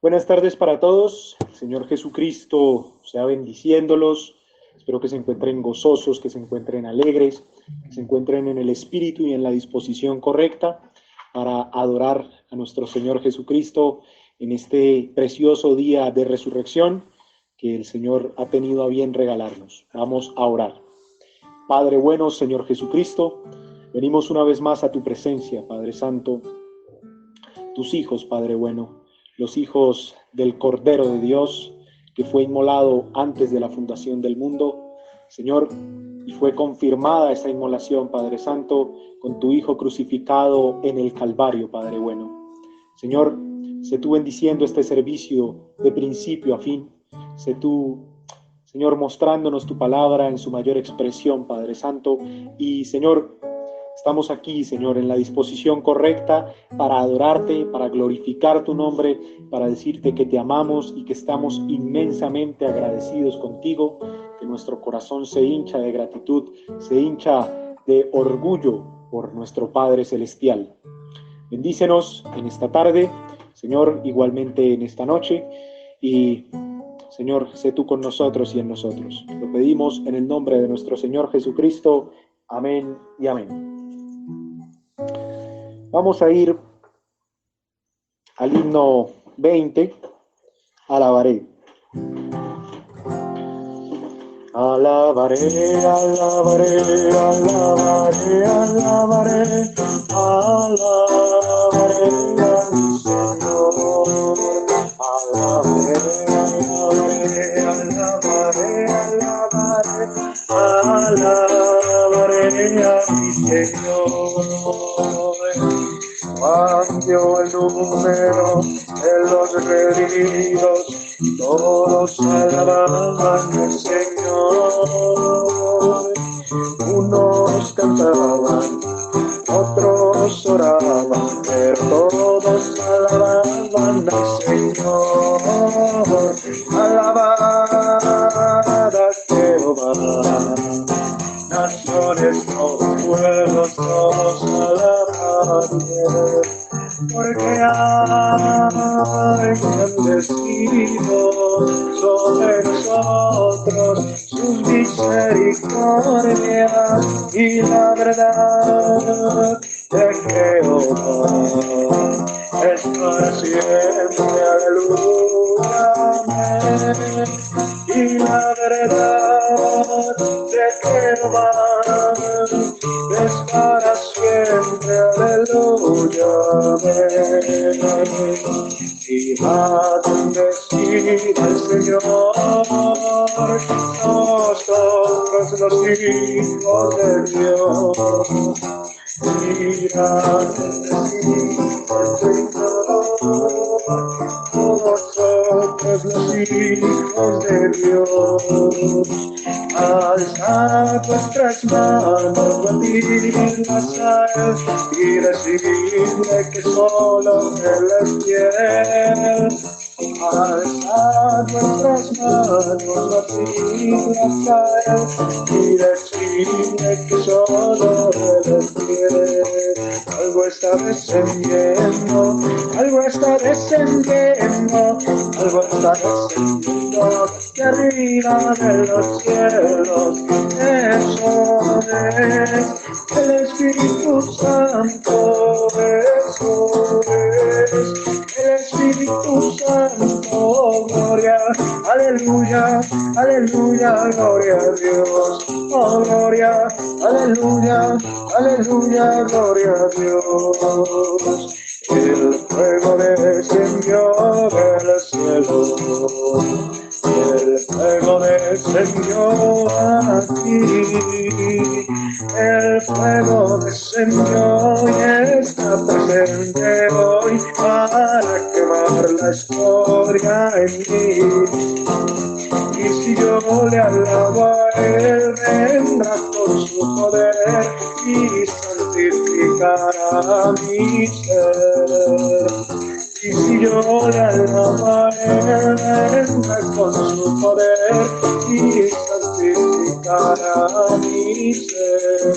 Buenas tardes para todos. El Señor Jesucristo sea bendiciéndolos. Espero que se encuentren gozosos, que se encuentren alegres, que se encuentren en el espíritu y en la disposición correcta para adorar a nuestro Señor Jesucristo en este precioso día de resurrección que el Señor ha tenido a bien regalarnos. Vamos a orar. Padre bueno, Señor Jesucristo, venimos una vez más a tu presencia, Padre Santo, tus hijos, Padre bueno, los hijos del Cordero de Dios, que fue inmolado antes de la fundación del mundo, Señor, y fue confirmada esa inmolación, Padre Santo, con tu Hijo crucificado en el Calvario, Padre bueno. Señor, sé tú bendiciendo este servicio de principio a fin, sé tú, Señor, mostrándonos tu palabra en su mayor expresión, Padre Santo, y Señor, estamos aquí, Señor, en la disposición correcta para adorarte, para glorificar tu nombre, para decirte que te amamos y que estamos inmensamente agradecidos contigo, que nuestro corazón se hincha de gratitud, se hincha de orgullo por nuestro Padre Celestial. Bendícenos en esta tarde, Señor, igualmente en esta noche, y Señor, sé tú con nosotros y en nosotros. Lo pedimos en el nombre de nuestro Señor Jesucristo. Amén y amén. Vamos a ir al himno 20, alabaré. Alabaré, alabaré, alabaré, alabaré, alabaré a mi Señor. Alabaré, alabaré, alabaré, alabaré, alabaré a mi Señor. Cambió el número de los redimidos, todos alababan al Señor. Unos cantaban, otros oraban, pero todos alababan al Señor. Alabad a Jehová, naciones, todos pueblos, todos alaban, porque ha engrandecido sobre nosotros sus misericordias y la verdad de Jehová es para siempre, aleluya, amén. Y la verdad de Jehová es para siempre, aleluya, amén. Y a bendecir al Señor, nosotros los hijos de Dios. Mira, bendecir al Señor, nosotros los hijos de Dios. Alzad vuestras manos, batidlas a él y decidle que solo él es fiel. Alzad vuestras manos, batidlas a él y decidle que solo él es fiel. Algo está descendiendo, algo está descendiendo, algo está descendiendo de arriba de los cielos. Eso es el Espíritu Santo, eso es el Espíritu Santo. Gloria, aleluya, aleluya, gloria a Dios. Oh, gloria, aleluya, aleluya, gloria a Dios. El fuego descendió del cielo, el fuego descendió aquí, el fuego descendió y está presente hoy para quemar la escoria en mí. Y si yo le alabo a él, vendrá por su poder y santificará mi ser. Y si yo le alabo a él, vendrá con su poder y santificará mi ser.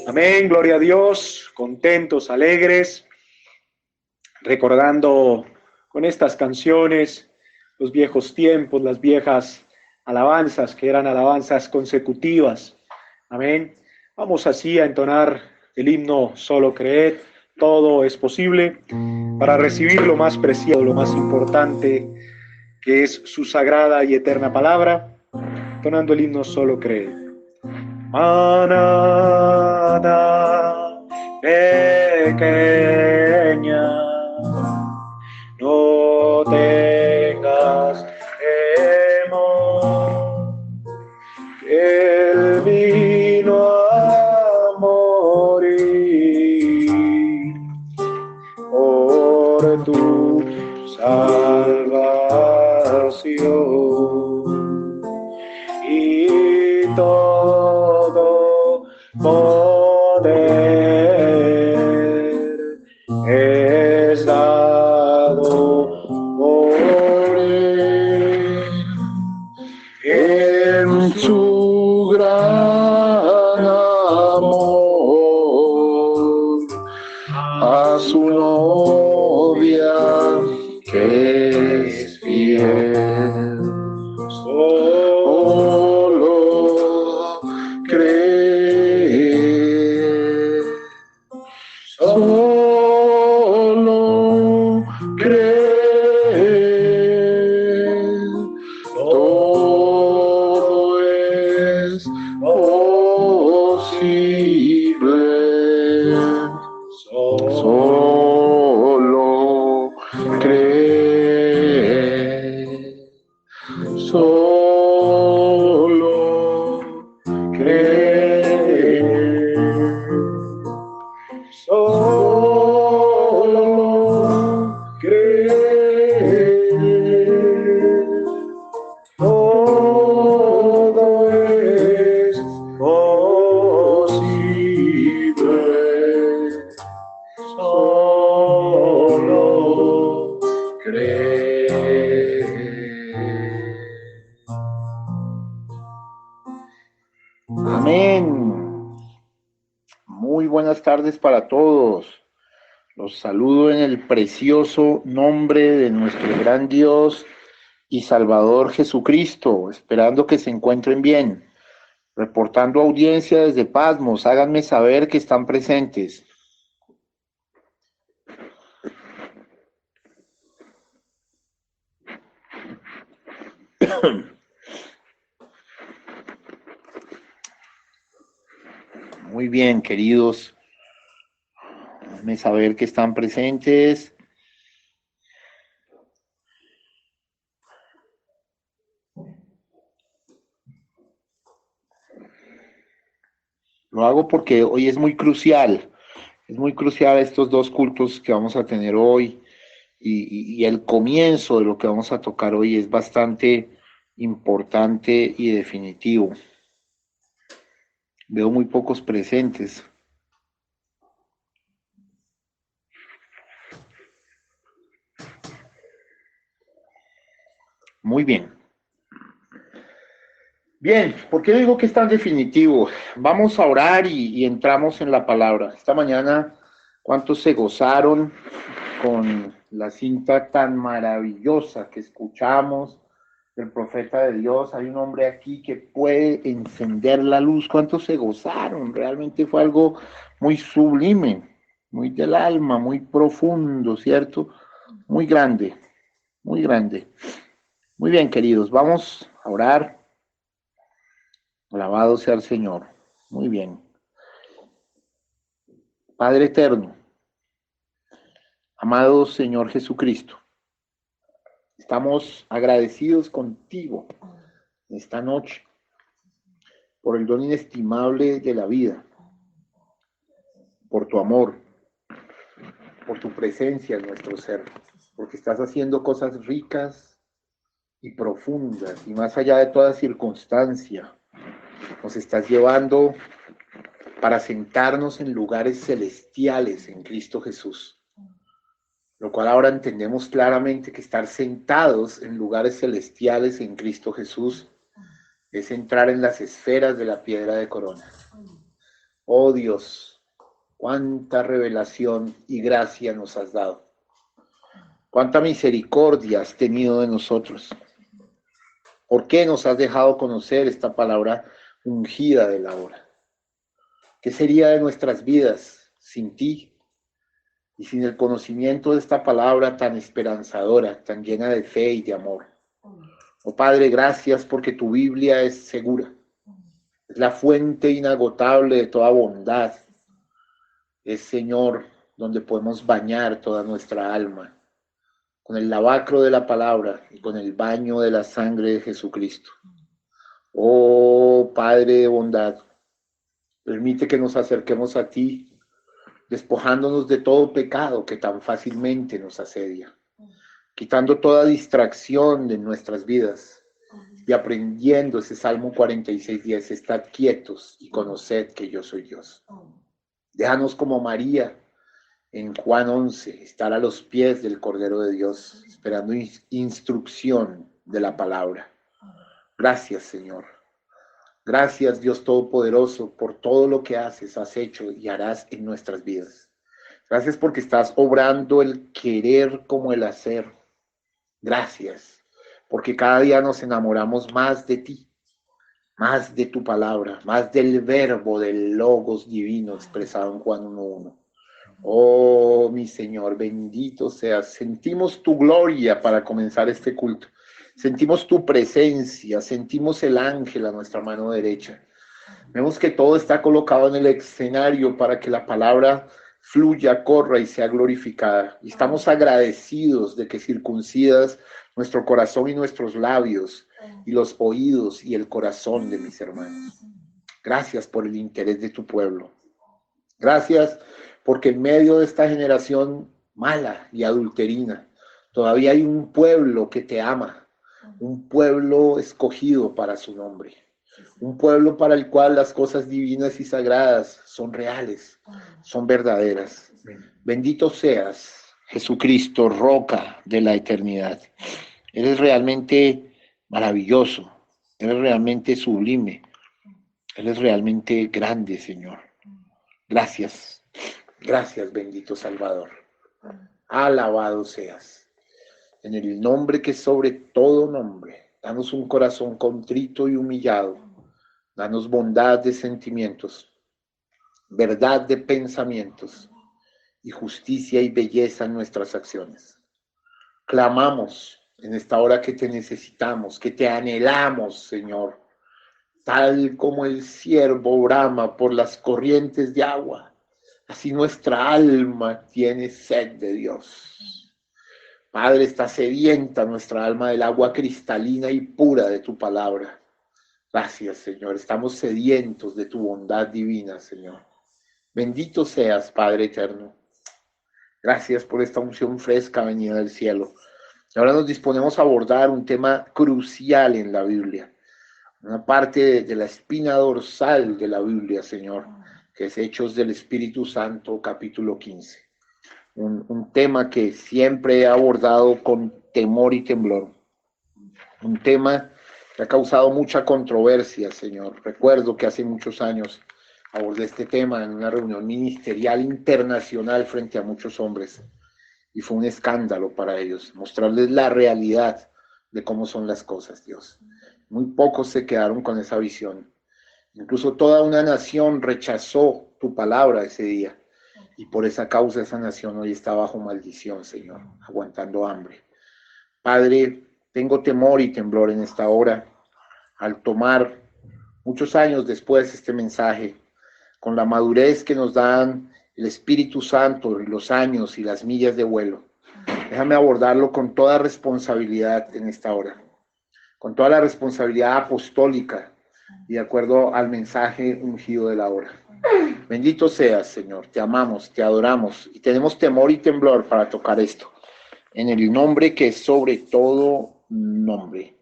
Amén, gloria a Dios, contentos, alegres recordando con estas canciones los viejos tiempos, las viejas alabanzas, que eran alabanzas consecutivas. Amén. Vamos así a entonar el himno Solo Creed, todo es posible, para recibir lo más preciado, lo más importante, que es su sagrada y eterna palabra, entonando el himno Solo Creed. Manada pequeña, no tengas temor, Él vino a morir por tu salvación, y todo poder es dado por Él en su gran amor a su novia que es fiel. Solo cree, solo cree, todo es posible. Solo cree, solo cree, solo cree, todo es posible. Solo cree. Amén. Muy buenas tardes para todos. Los saludo en el precioso nombre de nuestro gran Dios y Salvador Jesucristo, esperando que se encuentren bien. Reportando audiencia desde Pasmos, háganme saber que están presentes. Muy bien, queridos. Háganme saber que están presentes. Lo hago porque hoy es muy crucial estos dos cultos que vamos a tener hoy y el comienzo de lo que vamos a tocar hoy es bastante importante y definitivo. Veo muy pocos presentes. Muy bien. Bien, ¿por qué digo que es tan definitivo? Vamos a orar y entramos en la palabra. Esta mañana, ¿cuántos se gozaron con la cinta tan maravillosa que escuchamos del profeta de Dios? Hay un hombre aquí que puede encender la luz. ¿Cuántos se gozaron? Realmente fue algo muy sublime, muy del alma, muy profundo, ¿cierto? Muy grande, muy grande. Muy bien, queridos, vamos a orar. Alabado sea el Señor. Muy bien. Padre eterno, amado Señor Jesucristo, estamos agradecidos contigo esta noche por el don inestimable de la vida, por tu amor, por tu presencia en nuestro ser, porque estás haciendo cosas ricas y profundas y más allá de toda circunstancia. Nos estás llevando para sentarnos en lugares celestiales en Cristo Jesús. Lo cual ahora entendemos claramente que estar sentados en lugares celestiales en Cristo Jesús es entrar en las esferas de la piedra de corona. Oh Dios, cuánta revelación y gracia nos has dado. Cuánta misericordia has tenido de nosotros. ¿Por qué nos has dejado conocer esta palabra ungida de la hora? ¿Qué sería de nuestras vidas sin ti y sin el conocimiento de esta palabra tan esperanzadora, tan llena de fe y de amor? Oh Padre, gracias porque tu Biblia es segura. Es la fuente inagotable de toda bondad. Es, Señor, donde podemos bañar toda nuestra alma con el lavacro de la palabra y con el baño de la sangre de Jesucristo. Oh Padre de bondad, permite que nos acerquemos a ti, despojándonos de todo pecado que tan fácilmente nos asedia, quitando toda distracción de nuestras vidas y aprendiendo ese Salmo 46:10, estad quietos y conoced que yo soy Dios. Déjanos como María en Juan 11, estar a los pies del Cordero de Dios, esperando instrucción de la palabra. Gracias, Señor. Gracias, Dios Todopoderoso, por todo lo que haces, has hecho y harás en nuestras vidas. Gracias porque estás obrando el querer como el hacer. Gracias, porque cada día nos enamoramos más de ti, más de tu palabra, más del verbo, del logos divino expresado en Juan 1:1. Oh, mi Señor, bendito seas. Sentimos tu gloria para comenzar este culto. Sentimos tu presencia, sentimos el ángel a nuestra mano derecha. Vemos que todo está colocado en el escenario para que la palabra fluya, corra y sea glorificada. Y estamos agradecidos de que circuncidas nuestro corazón y nuestros labios y los oídos y el corazón de mis hermanos. Gracias por el interés de tu pueblo. Gracias porque en medio de esta generación mala y adulterina, todavía hay un pueblo que te ama, un pueblo escogido para su nombre, un pueblo para el cual las cosas divinas y sagradas son reales, son verdaderas. Bendito seas, Jesucristo, roca de la eternidad. Eres realmente maravilloso, eres realmente sublime, eres realmente grande, Señor. Gracias, gracias, bendito Salvador. Alabado seas. En el nombre que sobre todo nombre, danos un corazón contrito y humillado. Danos bondad de sentimientos, verdad de pensamientos y justicia y belleza en nuestras acciones. Clamamos en esta hora que te necesitamos, que te anhelamos, Señor, tal como el ciervo brama por las corrientes de agua. Así nuestra alma tiene sed de Dios. Padre, está sedienta nuestra alma del agua cristalina y pura de tu palabra. Gracias, Señor. Estamos sedientos de tu bondad divina, Señor. Bendito seas, Padre eterno. Gracias por esta unción fresca venida del cielo. Ahora nos disponemos a abordar un tema crucial en la Biblia. Una parte de la espina dorsal de la Biblia, Señor, que es Hechos del Espíritu Santo, capítulo 15. Un tema que siempre he abordado con temor y temblor. Un tema que ha causado mucha controversia, Señor. Recuerdo que hace muchos años abordé este tema en una reunión ministerial internacional frente a muchos hombres. Y fue un escándalo para ellos, mostrarles la realidad de cómo son las cosas, Dios. Muy pocos se quedaron con esa visión. Incluso toda una nación rechazó tu palabra ese día. Y por esa causa esa nación hoy está bajo maldición, Señor, aguantando hambre. Padre, tengo temor y temblor en esta hora al tomar muchos años después este mensaje, con la madurez que nos dan el Espíritu Santo y los años y las millas de vuelo. Déjame abordarlo con toda responsabilidad en esta hora, con toda la responsabilidad apostólica y de acuerdo al mensaje ungido de la hora. Bendito seas, Señor, te amamos, te adoramos y tenemos temor y temblor para tocar esto. En el nombre que es sobre todo nombre,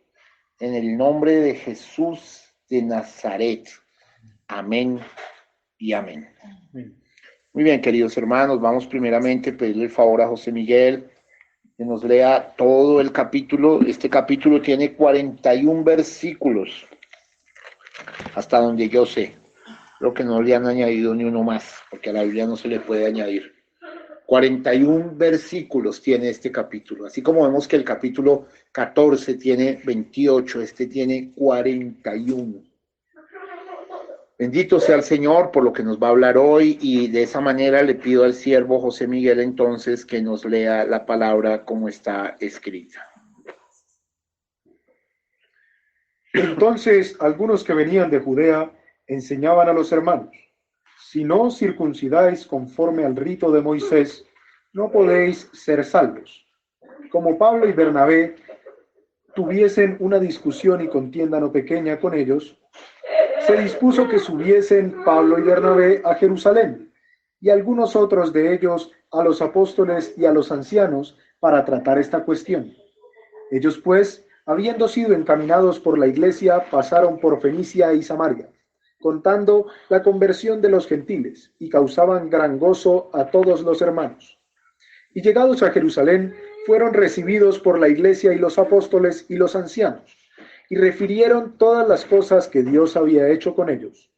en el nombre de Jesús de Nazaret. Amén y amén. Muy bien, queridos hermanos, vamos primeramente a pedirle el favor a José Miguel que nos lea todo el capítulo. Este capítulo tiene 41 versículos, hasta donde yo sé. Creo que no le han añadido ni uno más, porque a la Biblia no se le puede añadir. 41 versículos tiene este capítulo. Así como vemos que el capítulo 14 tiene 28, este tiene 41. Bendito sea el Señor por lo que nos va a hablar hoy, y de esa manera le pido al siervo José Miguel entonces que nos lea la palabra como está escrita. Entonces algunos que venían de Judea enseñaban a los hermanos: si no os circuncidáis conforme al rito de Moisés, no podéis ser salvos. Como Pablo y Bernabé tuviesen una discusión y contienda no pequeña con ellos, se dispuso que subiesen Pablo y Bernabé a Jerusalén, y algunos otros de ellos a los apóstoles y a los ancianos para tratar esta cuestión. Ellos pues, habiendo sido encaminados por la iglesia, pasaron por Fenicia y Samaria, contando la conversión de los gentiles, y causaban gran gozo a todos los hermanos. Y llegados a Jerusalén, fueron recibidos por la iglesia y los apóstoles y los ancianos, y refirieron todas las cosas que Dios había hecho con ellos.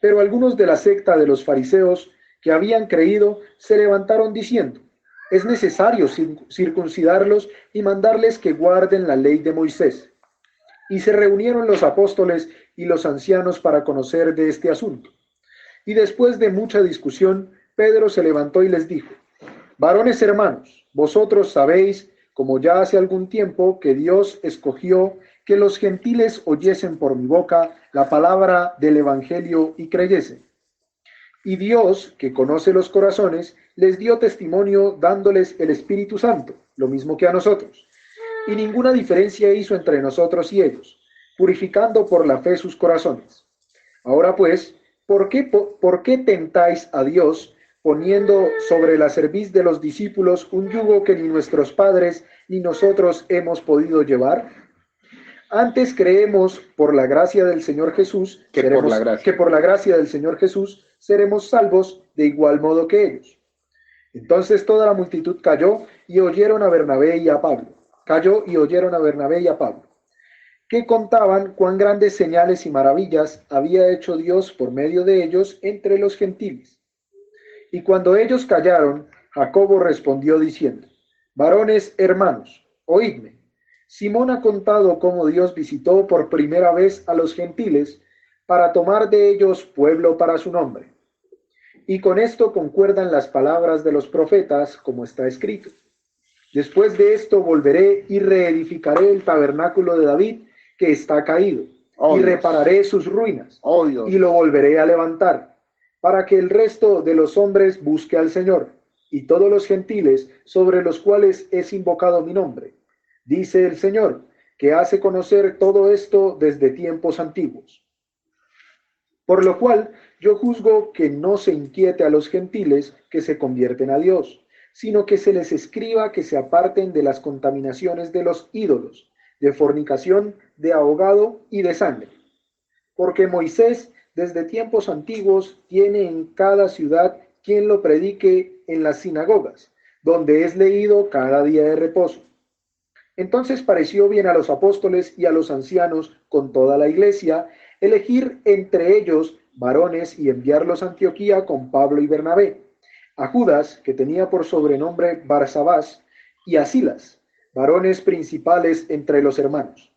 Pero algunos de la secta de los fariseos que habían creído se levantaron diciendo: es necesario circuncidarlos y mandarles que guarden la ley de Moisés. Y se reunieron los apóstoles y los ancianos para conocer de este asunto. Y después de mucha discusión, Pedro se levantó y les dijo: varones hermanos, vosotros sabéis, como ya hace algún tiempo, que Dios escogió que los gentiles oyesen por mi boca la palabra del evangelio y creyesen. Y Dios, que conoce los corazones, les dio testimonio dándoles el Espíritu Santo, lo mismo que a nosotros. Y ninguna diferencia hizo entre nosotros y ellos, purificando por la fe sus corazones. Ahora pues, ¿por qué tentáis a Dios, poniendo sobre la cerviz de los discípulos un yugo que ni nuestros padres ni nosotros hemos podido llevar? Antes creemos por la gracia del Señor Jesús, que por la gracia del Señor Jesús seremos salvos de igual modo que ellos. Entonces toda la multitud cayó y oyeron a Bernabé y a Pablo. Que contaban cuán grandes señales y maravillas había hecho Dios por medio de ellos entre los gentiles. Y cuando ellos callaron, Jacobo respondió diciendo: varones hermanos, oídme. Simón ha contado cómo Dios visitó por primera vez a los gentiles para tomar de ellos pueblo para su nombre. Y con esto concuerdan las palabras de los profetas, como está escrito: después de esto volveré y reedificaré el tabernáculo de David, que está caído, y repararé sus ruinas, y lo volveré a levantar, para que el resto de los hombres busque al Señor, y todos los gentiles sobre los cuales es invocado mi nombre. Dice el Señor, que hace conocer todo esto desde tiempos antiguos. Por lo cual yo juzgo que no se inquiete a los gentiles que se convierten a Dios, sino que se les escriba que se aparten de las contaminaciones de los ídolos, de fornicación, de ahogado y de sangre. Porque Moisés desde tiempos antiguos tiene en cada ciudad quien lo predique en las sinagogas, donde es leído cada día de reposo. Entonces pareció bien a los apóstoles y a los ancianos con toda la iglesia elegir entre ellos varones y enviarlos a Antioquía con Pablo y Bernabé, a Judas, que tenía por sobrenombre Barsabás, y a Silas, varones principales entre los hermanos,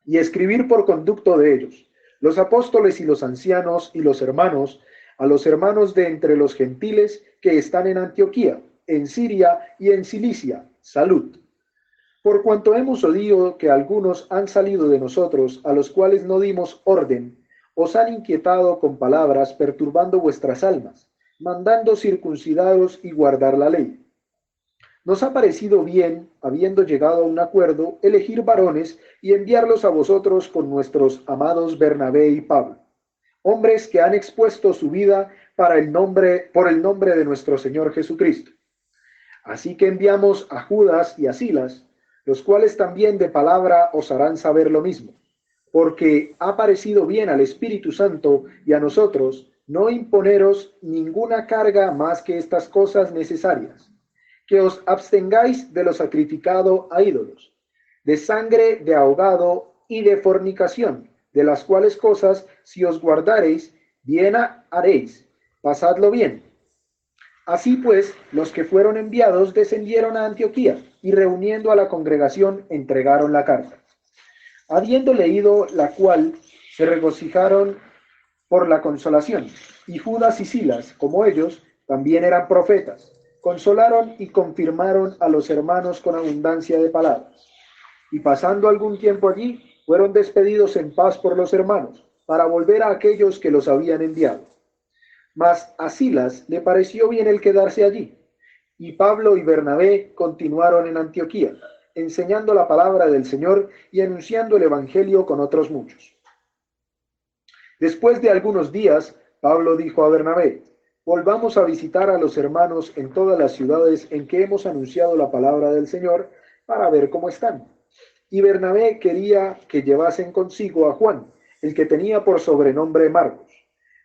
y escribir por conducto de ellos, los apóstoles y los ancianos y los hermanos, a los hermanos de entre los gentiles que están en Antioquía, en Siria y en Cilicia, salud. Por cuanto hemos oído que algunos han salido de nosotros, a los cuales no dimos orden, os han inquietado con palabras, perturbando vuestras almas, mandando circuncidaros y guardar la ley. Nos ha parecido bien, habiendo llegado a un acuerdo, elegir varones y enviarlos a vosotros con nuestros amados Bernabé y Pablo, hombres que han expuesto su vida por el nombre de nuestro Señor Jesucristo. Así que enviamos a Judas y a Silas, los cuales también de palabra os harán saber lo mismo, porque ha parecido bien al Espíritu Santo y a nosotros no imponeros ninguna carga más que estas cosas necesarias, que os abstengáis de lo sacrificado a ídolos, de sangre, de ahogado y de fornicación, de las cuales cosas, si os guardareis, bien haréis, pasadlo bien. Así pues, los que fueron enviados descendieron a Antioquía y reuniendo a la congregación entregaron la carta. Habiendo leído la cual, se regocijaron por la consolación, y Judas y Silas, como ellos, también eran profetas, consolaron y confirmaron a los hermanos con abundancia de palabras. Y pasando algún tiempo allí, fueron despedidos en paz por los hermanos, para volver a aquellos que los habían enviado. Mas a Silas le pareció bien el quedarse allí, y Pablo y Bernabé continuaron en Antioquía, enseñando la palabra del Señor y anunciando el Evangelio con otros muchos. Después de algunos días, Pablo dijo a Bernabé: volvamos a visitar a los hermanos en todas las ciudades en que hemos anunciado la palabra del Señor, para ver cómo están. Y Bernabé quería que llevasen consigo a Juan, el que tenía por sobrenombre Marcos.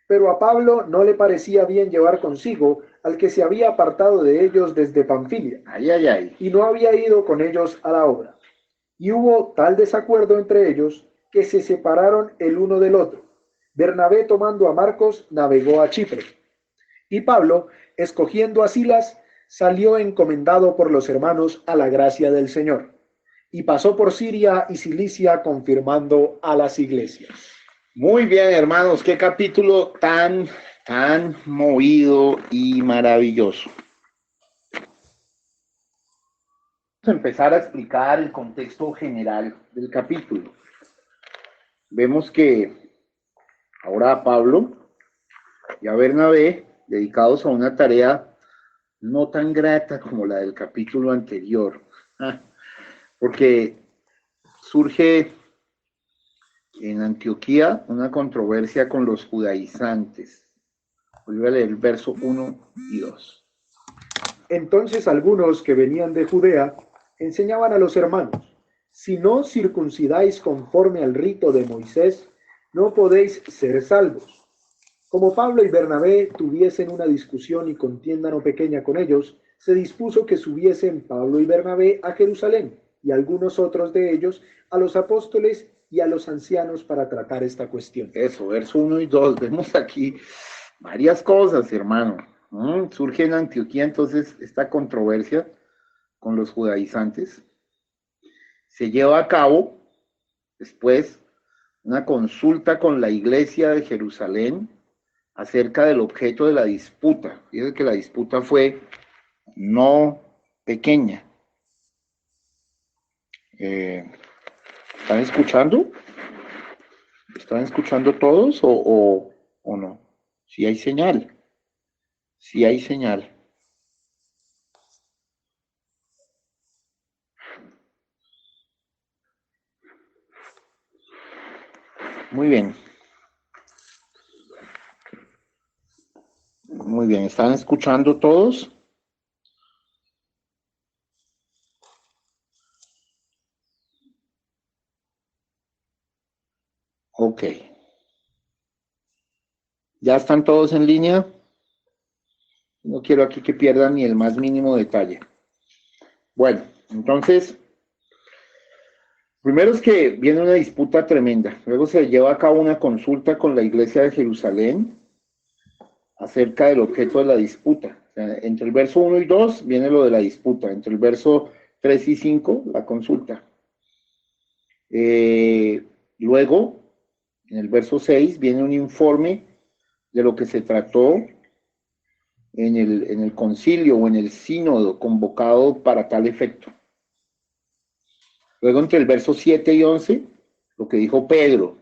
Pero a Pablo no le parecía bien llevar consigo al que se había apartado de ellos desde Panfilia, y no había ido con ellos a la obra. Y hubo tal desacuerdo entre ellos que se separaron el uno del otro. Bernabé, tomando a Marcos, navegó a Chipre. Y Pablo, escogiendo a Silas, salió encomendado por los hermanos a la gracia del Señor. Y pasó por Siria y Cilicia, confirmando a las iglesias. Muy bien, hermanos, qué capítulo tan movido y maravilloso. Vamos a empezar a explicar el contexto general del capítulo. Vemos que ahora a Pablo y a Bernabé, dedicados a una tarea no tan grata como la del capítulo anterior, porque surge en Antioquía una controversia con los judaizantes. Voy a leer el verso 1 y 2. Entonces algunos que venían de Judea enseñaban a los hermanos: si no circuncidáis conforme al rito de Moisés, no podéis ser salvos. Como Pablo y Bernabé tuviesen una discusión y contienda no pequeña con ellos, se dispuso que subiesen Pablo y Bernabé a Jerusalén, y algunos otros de ellos a los apóstoles y a los ancianos, para tratar esta cuestión. Eso, verso 1 y 2. Vemos aquí varias cosas, hermano. Surge en Antioquía entonces esta controversia con los judaizantes. Se lleva a cabo después una consulta con la iglesia de Jerusalén acerca del objeto de la disputa. Fíjense que la disputa fue no pequeña. ¿Están escuchando? ¿Están escuchando todos o no? Sí hay señal. Sí hay señal. Muy bien. Muy bien. ¿Están escuchando todos? Ok. ¿Ya están todos en línea? No quiero aquí que pierdan ni el más mínimo detalle. Bueno, entonces, primero es que viene una disputa tremenda. Luego se lleva a cabo una consulta con la iglesia de Jerusalén acerca del objeto de la disputa. O sea, entre el verso 1 y 2 viene lo de la disputa. Entre el verso 3 y 5, la consulta. Luego, en el verso 6, viene un informe de lo que se trató en el concilio o en el sínodo convocado para tal efecto. Luego, entre el verso 7 y 11, lo que dijo Pedro.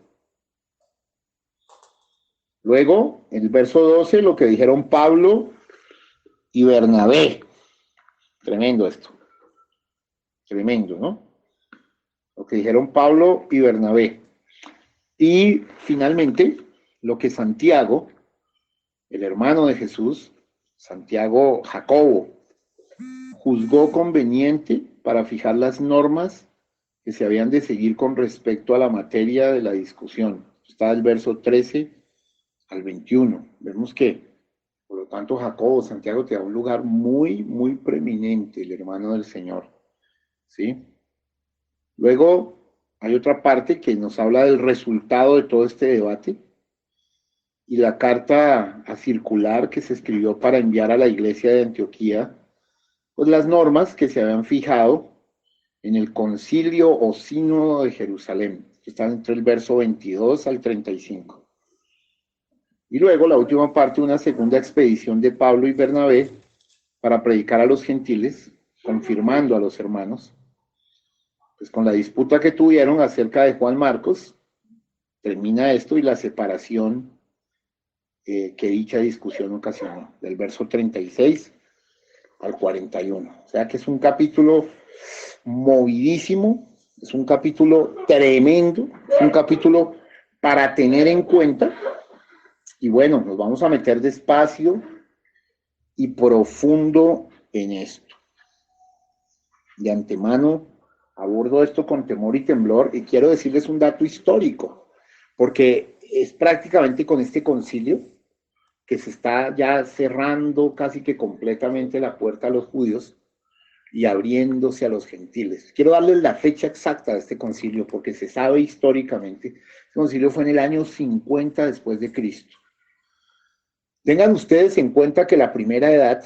Luego, en el verso 12, lo que dijeron Pablo y Bernabé. Tremendo esto. Tremendo, ¿no? Lo que dijeron Pablo y Bernabé. Y finalmente, lo que Santiago, el hermano de Jesús, Santiago Jacobo, juzgó conveniente para fijar las normas que se habían de seguir con respecto a la materia de la discusión. Está el verso 13 al 21. Vemos que, por lo tanto, Jacobo, Santiago, te da un lugar muy, muy preeminente, el hermano del Señor. ¿Sí? Luego, hay otra parte que nos habla del resultado de todo este debate. y la carta a circular que se escribió para enviar a la iglesia de Antioquía, pues las normas que se habían fijado en el concilio o sínodo de Jerusalén, que están entre el verso 22 al 35. Y luego la última parte, una segunda expedición de Pablo y Bernabé para predicar a los gentiles, confirmando a los hermanos, pues con la disputa que tuvieron acerca de Juan Marcos, termina esto y la separación que dicha discusión ocasionó, del verso 36 al 41. O sea que es un capítulo movidísimo, es un capítulo tremendo, es un capítulo para tener en cuenta. Y bueno, nos vamos a meter despacio y profundo en esto. De antemano, abordo esto con temor y temblor y quiero decirles un dato histórico, porque es prácticamente con este concilio que se está ya cerrando casi que completamente la puerta a los judíos y abriéndose a los gentiles. Quiero darles la fecha exacta de este concilio porque se sabe históricamente. Este concilio fue en el año 50 después de Cristo. Tengan ustedes en cuenta que la primera edad,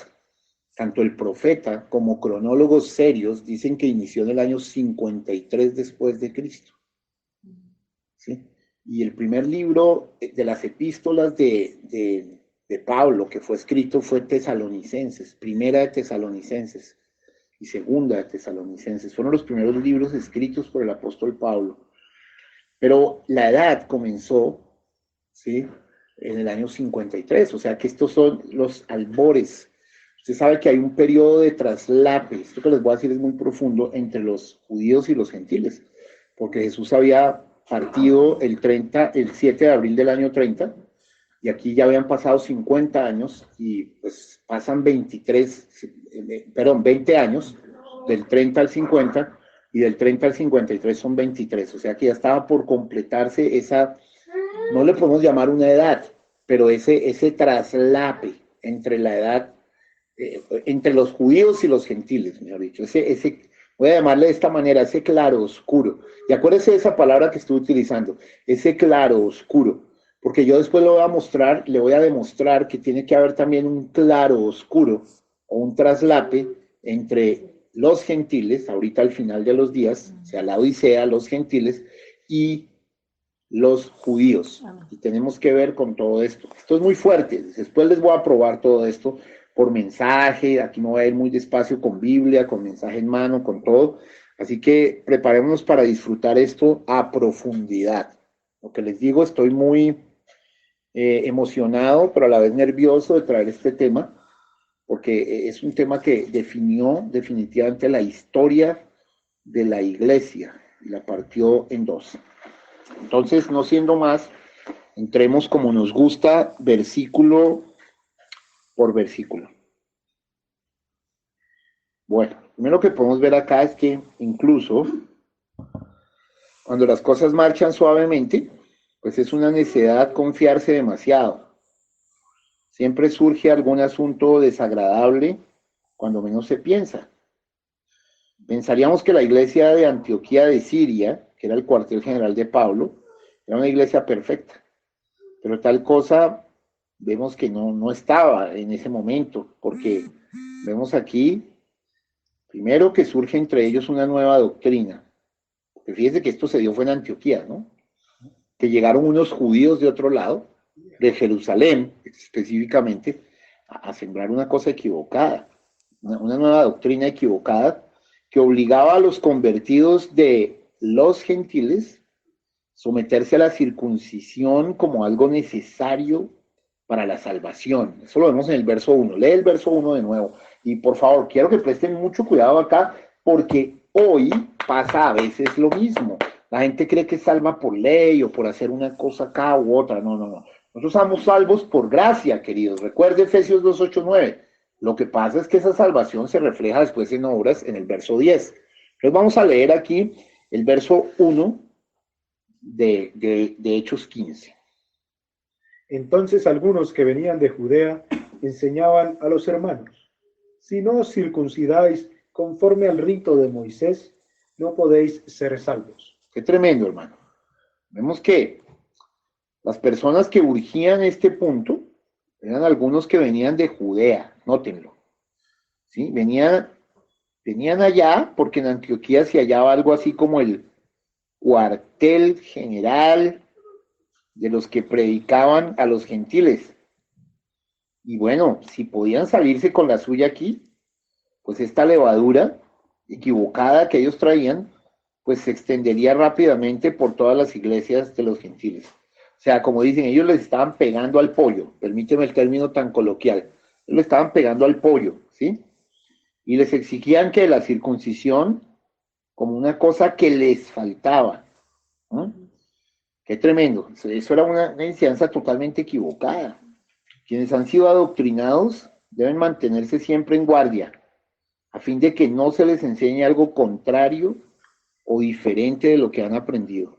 tanto el profeta como cronólogos serios dicen que inició en el año 53 después de Cristo. ¿Sí? Y el primer libro de las epístolas de Pablo que fue escrito fue Tesalonicenses, primera de Tesalonicenses y segunda de Tesalonicenses. Fueron los primeros libros escritos por el apóstol Pablo. Pero la edad comenzó, ¿sí?, en el año 53, o sea que estos son los albores. Usted sabe que hay un periodo de traslape, esto que les voy a decir es muy profundo, entre los judíos y los gentiles, porque Jesús había partido el 7 de abril del año 30, y aquí ya habían pasado 50 años, y pues pasan 20 años, del 30 al 50, y del 30 al 53 son 23, o sea que ya estaba por completarse esa, no le podemos llamar una edad, pero ese traslape entre la edad, entre los judíos y los gentiles, mejor dicho, voy a llamarle de esta manera, ese claro oscuro. Y acuérdese de esa palabra que estoy utilizando, ese claro oscuro, porque yo después le voy a demostrar que tiene que haber también un claro oscuro o un traslape entre los gentiles, ahorita al final de los días, o sea, la Odisea, los gentiles y los judíos. Y tenemos que ver con todo esto. Esto es muy fuerte. Después les voy a probar todo esto por mensaje. Aquí me voy a ir muy despacio con Biblia, con mensaje en mano, con todo. Así que preparémonos para disfrutar esto a profundidad. Lo que les digo, estoy muy emocionado, pero a la vez nervioso de traer este tema, porque es un tema que definió definitivamente la historia de la iglesia y la partió en dos. Entonces, no siendo más, entremos como nos gusta, versículo por versículo. Bueno, primero que podemos ver acá es que incluso cuando las cosas marchan suavemente, pues es una necedad confiarse demasiado. Siempre surge algún asunto desagradable cuando menos se piensa. Pensaríamos que la iglesia de Antioquía de Siria, que era el cuartel general de Pablo, era una iglesia perfecta. Pero tal cosa vemos que no estaba en ese momento, porque vemos aquí, primero que surge entre ellos una nueva doctrina. Porque fíjense que esto se dio fue en Antioquía, ¿no? Que llegaron unos judíos de otro lado, de Jerusalén específicamente, a sembrar una cosa equivocada, una nueva doctrina equivocada que obligaba a los convertidos de los gentiles someterse a la circuncisión como algo necesario para la salvación. Eso lo vemos en el verso 1. Lee el verso 1 de nuevo. Y por favor, quiero que presten mucho cuidado acá, porque hoy pasa a veces lo mismo. La gente cree que es salva por ley o por hacer una cosa acá u otra. No. Nosotros somos salvos por gracia, queridos. Recuerde Efesios 2, 8, 9. Lo que pasa es que esa salvación se refleja después en obras en el verso 10. Entonces vamos a leer aquí el verso 1 de Hechos 15. Entonces algunos que venían de Judea enseñaban a los hermanos: si no os circuncidáis conforme al rito de Moisés, no podéis ser salvos. Qué tremendo, hermano. Vemos que Las personas que urgían este punto eran algunos que venían de Judea, nótenlo, ¿sí? Venían allá porque en Antioquía se hallaba algo así como el cuartel general de los que predicaban a los gentiles. Y bueno, si podían salirse con la suya aquí, pues esta levadura equivocada que ellos traían, pues se extendería rápidamente por todas las iglesias de los gentiles. O sea, como dicen, ellos les estaban pegando al pollo, permíteme el término tan coloquial, ellos le estaban pegando al pollo, ¿sí? Y les exigían que la circuncisión como una cosa que les faltaba, ¿no? Qué tremendo, eso era una enseñanza totalmente equivocada. Quienes han sido adoctrinados deben mantenerse siempre en guardia, a fin de que no se les enseñe algo contrario o diferente de lo que han aprendido.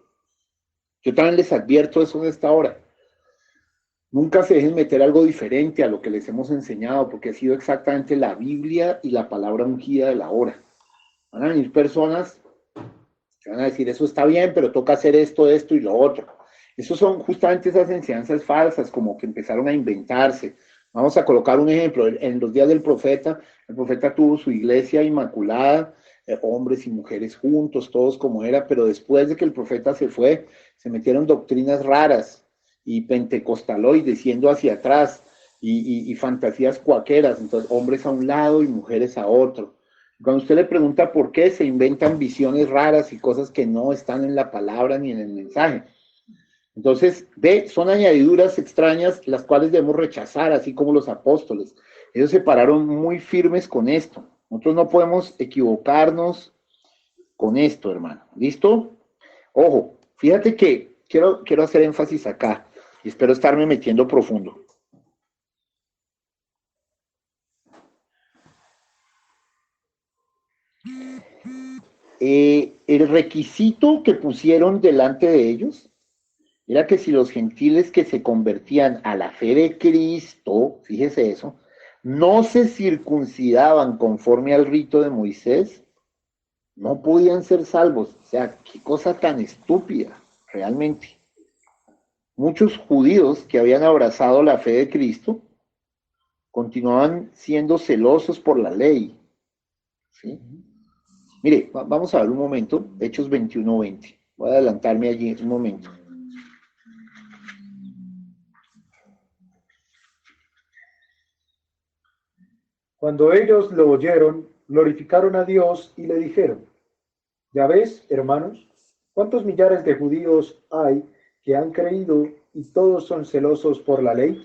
Yo también les advierto eso en esta hora. Nunca se dejen meter algo diferente a lo que les hemos enseñado, porque ha sido exactamente la Biblia y la palabra ungida de la hora. Van a venir personas que van a decir, eso está bien, pero toca hacer esto, esto y lo otro. Esos son justamente esas enseñanzas falsas, como que empezaron a inventarse. Vamos a colocar un ejemplo. En los días del profeta, el profeta tuvo su iglesia inmaculada, hombres y mujeres juntos, todos como era, pero después de que el profeta se fue, se metieron doctrinas raras y pentecostaloides yendo hacia atrás y fantasías cuaqueras, entonces hombres a un lado y mujeres a otro. Cuando usted le pregunta por qué, se inventan visiones raras y cosas que no están en la palabra ni en el mensaje. Entonces, ve, son añadiduras extrañas las cuales debemos rechazar, así como los apóstoles. Ellos se pararon muy firmes con esto. Nosotros no podemos equivocarnos con esto, hermano. ¿Listo? Ojo, fíjate que quiero hacer énfasis acá y espero estarme metiendo profundo. El requisito que pusieron delante de ellos era que si los gentiles que se convertían a la fe de Cristo, fíjese eso, no se circuncidaban conforme al rito de Moisés, no podían ser salvos. O sea, qué cosa tan estúpida, realmente. Muchos judíos que habían abrazado la fe de Cristo continuaban siendo celosos por la ley. ¿Sí? Mire, vamos a ver un momento, Hechos 21:20. Voy a adelantarme allí un momento. Cuando ellos lo oyeron, glorificaron a Dios y le dijeron, ya ves, hermanos, cuántos millares de judíos hay que han creído y todos son celosos por la ley.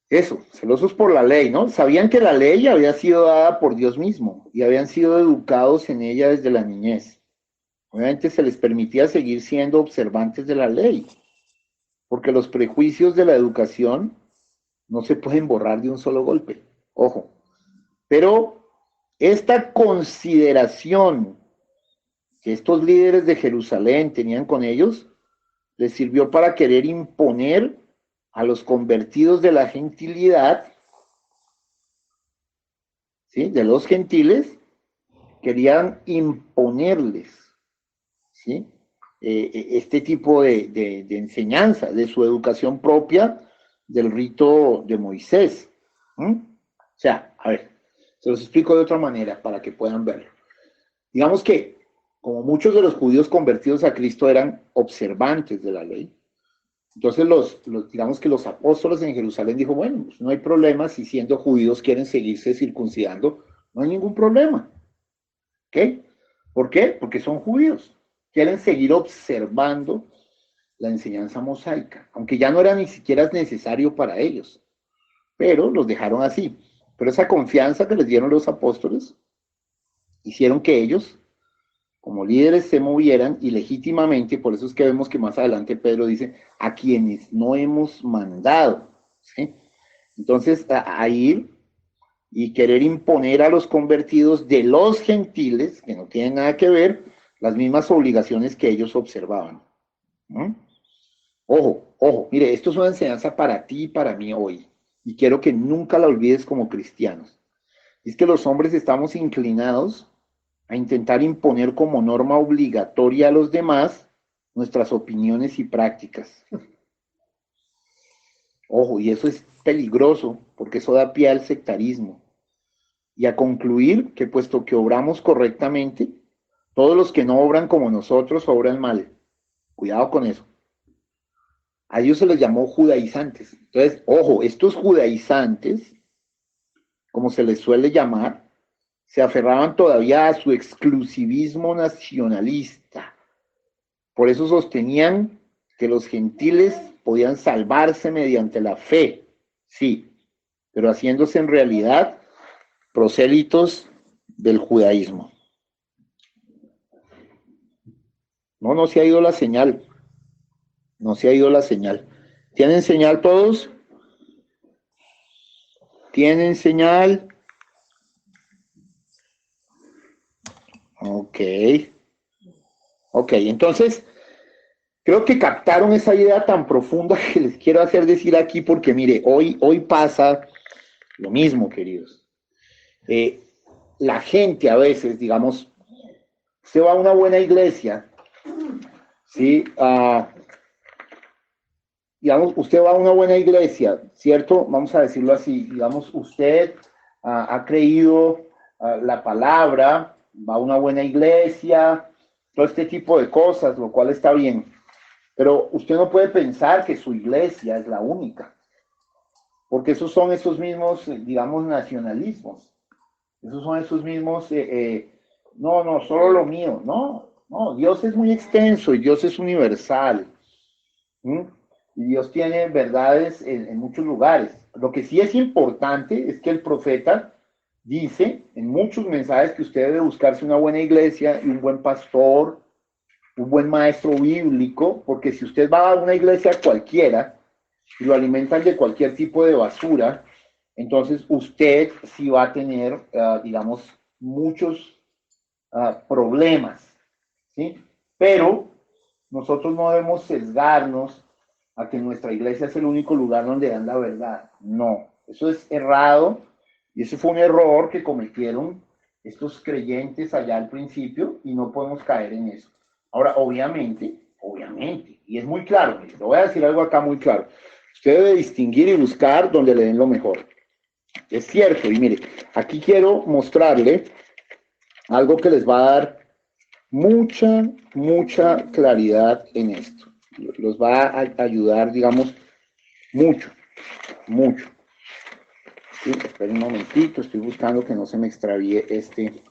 Eso, celosos por la ley, ¿no? Sabían que la ley había sido dada por Dios mismo y habían sido educados en ella desde la niñez. Obviamente se les permitía seguir siendo observantes de la ley, porque los prejuicios de la educación no se pueden borrar de un solo golpe. Ojo. Pero esta consideración que estos líderes de Jerusalén tenían con ellos, les sirvió para querer imponer a los convertidos de la gentilidad, ¿sí? De los gentiles, querían imponerles, ¿sí? Este tipo de enseñanza, de su educación propia, del rito de Moisés. O sea, a ver, se los explico de otra manera para que puedan verlo. Digamos que, como muchos de los judíos convertidos a Cristo eran observantes de la ley, entonces digamos que los apóstoles en Jerusalén dijo, bueno, pues no hay problema si siendo judíos quieren seguirse circuncidando, no hay ningún problema. ¿Ok? ¿Por qué? Porque son judíos, quieren seguir observando la enseñanza mosaica, aunque ya no era ni siquiera necesario para ellos, pero los dejaron así. Pero esa confianza que les dieron los apóstoles hicieron que ellos, como líderes, se movieran y legítimamente, por eso es que vemos que más adelante Pedro dice, a quienes no hemos mandado, ¿sí? Entonces, a ir y querer imponer a los convertidos de los gentiles, que no tienen nada que ver, las mismas obligaciones que ellos observaban. ¿Mm? Ojo, ojo, mire, esto es una enseñanza para ti y para mí hoy, y quiero que nunca la olvides como cristianos. Es que los hombres estamos inclinados a intentar imponer como norma obligatoria a los demás nuestras opiniones y prácticas. Ojo, y eso es peligroso, porque eso da pie al sectarismo. Y a concluir que puesto que obramos correctamente, todos los que no obran como nosotros obran mal. Cuidado con eso. A ellos se les llamó judaizantes. Entonces, ojo, estos judaizantes, como se les suele llamar, se aferraban todavía a su exclusivismo nacionalista. Por eso sostenían que los gentiles podían salvarse mediante la fe, sí, pero haciéndose en realidad prosélitos del judaísmo. No se ha ido la señal. No se ha ido la señal. ¿Tienen señal todos? ¿Tienen señal? Ok. Ok, entonces, creo que captaron esa idea tan profunda que les quiero hacer decir aquí, porque mire, hoy pasa lo mismo, queridos. La gente a veces, digamos, usted va a una buena iglesia, ¿sí? Digamos, usted va a una buena iglesia, ¿cierto? Vamos a decirlo así, digamos, usted ha creído la palabra, va a una buena iglesia, todo este tipo de cosas, lo cual está bien. Pero usted no puede pensar que su iglesia es la única, porque esos son esos mismos, digamos, nacionalismos. Esos son esos mismos, no, solo lo mío. No, Dios es muy extenso y Dios es universal. ¿Mm? Y Dios tiene verdades en muchos lugares. Lo que sí es importante es que el profeta dice en muchos mensajes que usted debe buscarse una buena iglesia y un buen pastor, un buen maestro bíblico, porque si usted va a una iglesia cualquiera y lo alimentan de cualquier tipo de basura, entonces usted sí va a tener, digamos, muchos problemas, ¿sí? Pero nosotros no debemos sesgarnos a que nuestra iglesia es el único lugar donde dan la verdad. No, eso es errado y ese fue un error que cometieron estos creyentes allá al principio y no podemos caer en eso. Ahora, obviamente, y es muy claro, le voy a decir algo acá muy claro. Usted debe distinguir y buscar donde le den lo mejor. Es cierto, y mire, aquí quiero mostrarle algo que les va a dar mucha claridad en esto. Los va a ayudar, digamos, mucho. Sí, esperen un momentito, estoy buscando que no se me extravíe este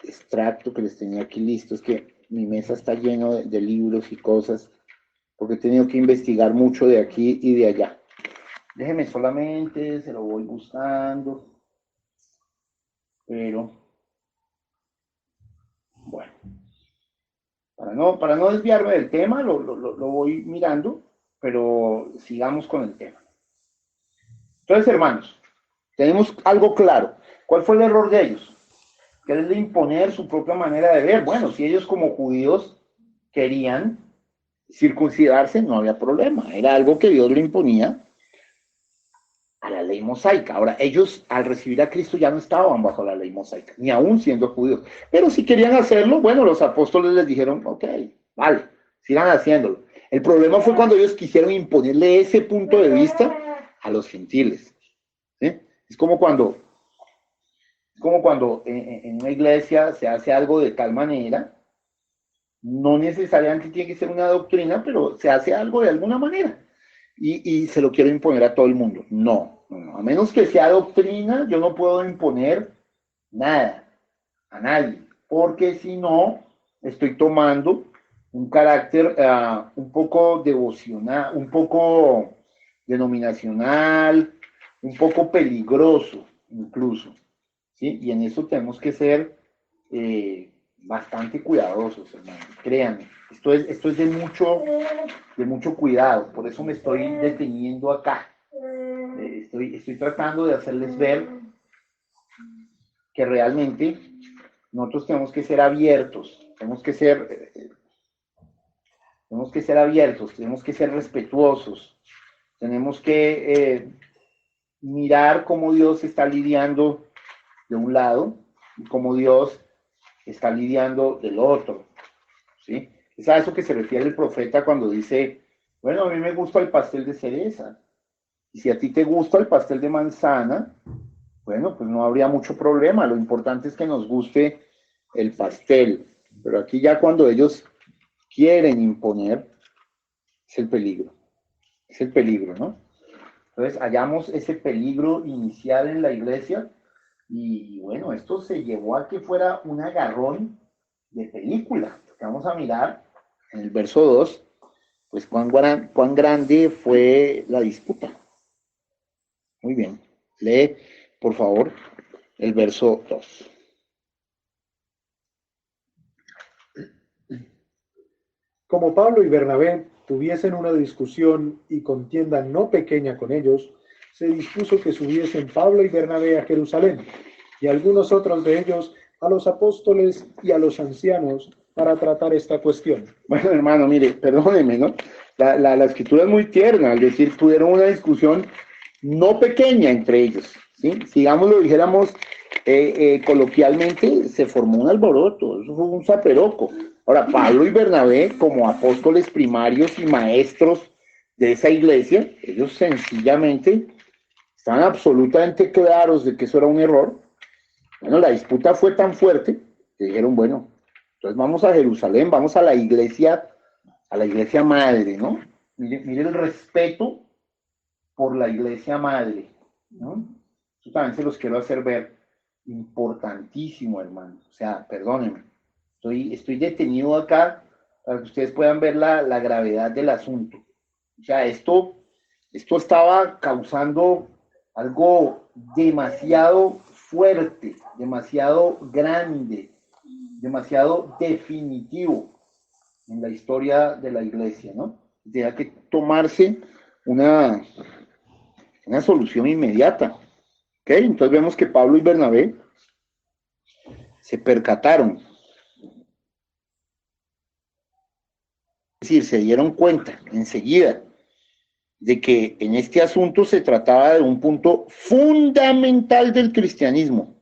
extracto que les tenía aquí listo. Es que mi mesa está lleno de libros y cosas, porque he tenido que investigar mucho de aquí y de allá. Déjeme solamente, se lo voy buscando. Pero, bueno, para no desviarme del tema, lo voy mirando, pero sigamos con el tema. Entonces, hermanos, tenemos algo claro. ¿Cuál fue el error de ellos? Quererle imponer su propia manera de ver. Bueno, si ellos como judíos querían circuncidarse, no había problema. Era algo que Dios le imponía a la ley mosaica. Ahora, ellos al recibir a Cristo ya no estaban bajo la ley mosaica, ni aún siendo judíos. Pero si querían hacerlo, bueno, los apóstoles les dijeron, ok, vale, sigan haciéndolo. El problema fue cuando ellos quisieron imponerle ese punto de vista a los gentiles. ¿Sí? Es como cuando en una iglesia se hace algo de tal manera, no necesariamente tiene que ser una doctrina, pero se hace algo de alguna manera. Y se lo quiero imponer a todo el mundo. No, a menos que sea doctrina, yo no puedo imponer nada a nadie, porque si no, estoy tomando un carácter un poco devocional, un poco denominacional, un poco peligroso incluso, ¿sí? Y en eso tenemos que ser bastante cuidadosos, hermanos, créanme. Esto es de mucho cuidado, por eso me estoy deteniendo acá. Estoy tratando de hacerles ver que realmente nosotros tenemos que ser abiertos, tenemos que ser abiertos, tenemos que ser respetuosos, tenemos que mirar cómo Dios está lidiando de un lado y cómo Dios está lidiando del otro, ¿sí? Es a eso que se refiere el profeta cuando dice Bueno, a mí me gusta el pastel de cereza. Y si a ti te gusta el pastel de manzana, bueno, pues no habría mucho problema. Lo importante es que nos guste el pastel. Pero aquí ya cuando ellos quieren imponer, es el peligro. Es el peligro, ¿no? Entonces, hallamos ese peligro inicial en la iglesia y bueno, esto se llevó a que fuera un agarrón de película. Vamos a mirar en el verso 2, pues cuán grande fue la disputa. Muy bien. Lee, por favor, el verso 2. Como Pablo y Bernabé tuviesen una discusión y contienda no pequeña con ellos, se dispuso que subiesen Pablo y Bernabé a Jerusalén, y algunos otros de ellos a los apóstoles y a los ancianos para tratar esta cuestión. Bueno, hermano, mire, perdóneme, ¿no? La escritura es muy tierna, al decir, tuvieron una discusión no pequeña entre ellos, ¿sí? Sigamos, lo dijéramos coloquialmente, se formó un alboroto, eso fue un zaperoco. Ahora, Pablo y Bernabé, como apóstoles primarios y maestros de esa iglesia, ellos sencillamente estaban absolutamente claros de que eso era un error. Bueno, la disputa fue tan fuerte que dijeron, bueno, entonces vamos a Jerusalén, vamos a la iglesia madre, ¿no? Mire el respeto por la iglesia madre, ¿no? Yo también se los quiero hacer ver. Importantísimo, hermano. O sea, perdónenme. Estoy detenido acá para que ustedes puedan ver la gravedad del asunto. O sea, esto estaba causando algo demasiado fuerte, demasiado grande, demasiado definitivo en la historia de la iglesia, ¿no? Tenía que tomarse una solución inmediata. ¿Ok? Entonces vemos que Pablo y Bernabé se percataron, es decir, se dieron cuenta enseguida de que en este asunto se trataba de un punto fundamental del cristianismo